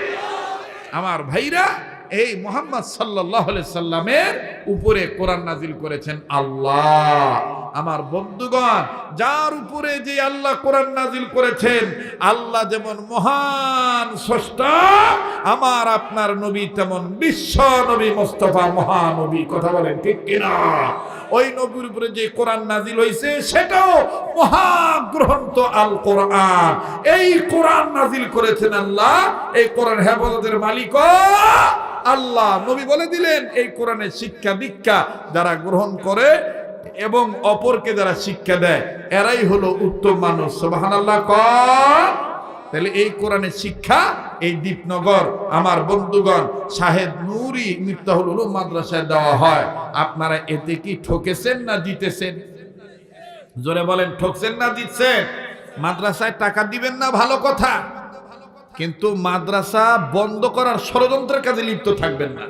আমার ভাইরা, এই মুহাম্মদ সাল্লাল্লাহু আলাইহি সাল্লামের উপরে কোরআন নাযিল করেছেন আল্লাহ। আমার বন্ধুগণ, যার উপরে যে আল্লাহ কোরআন নাযিল করেছেন, আল্লাহ যেমন মহান স্রষ্টা, আমার আপনার নবী তেমন বিশ্ব নবী মুস্তাফা মহানবী। কথা বলেন ঠিক কিনা? ওই নবীর উপরে যে কোরআন নাযিল হয়েছে সেটাও মহাগ্রন্থ আল কোরআন। এই কোরআন নাযিল করেছেন আল্লাহ, এই কোরআন হেফাজতের মালিক আল্লাহ। নবী বলে দিলেন এই কোরআনের শিক্ষা দীক্ষা যারা গ্রহণ করে এবং অপরকে যারা শিক্ষা দেয়, এরাই হলো উত্তম মানুষ। সুবহানাল্লাহ কর। তাহলে এই কোরআনের শিক্ষা এই দীপনগর আমার বন্ধুগণ শাহেদ নূরি মিফতাহুল উলুম মাদ্রাসায় দেওয়া হয়। আপনারা এতে কি ঠকেছেন না জিতেছেন? জোরে বলেন, ঠকছেন না জিতছেন? মাদ্রাসায় টাকা দিবেন না ভালো কথা, কিন্তু মাদ্রাসা বন্ধ করার ষড়যন্ত্রের কাজে লিপ্ত থাকবেন না।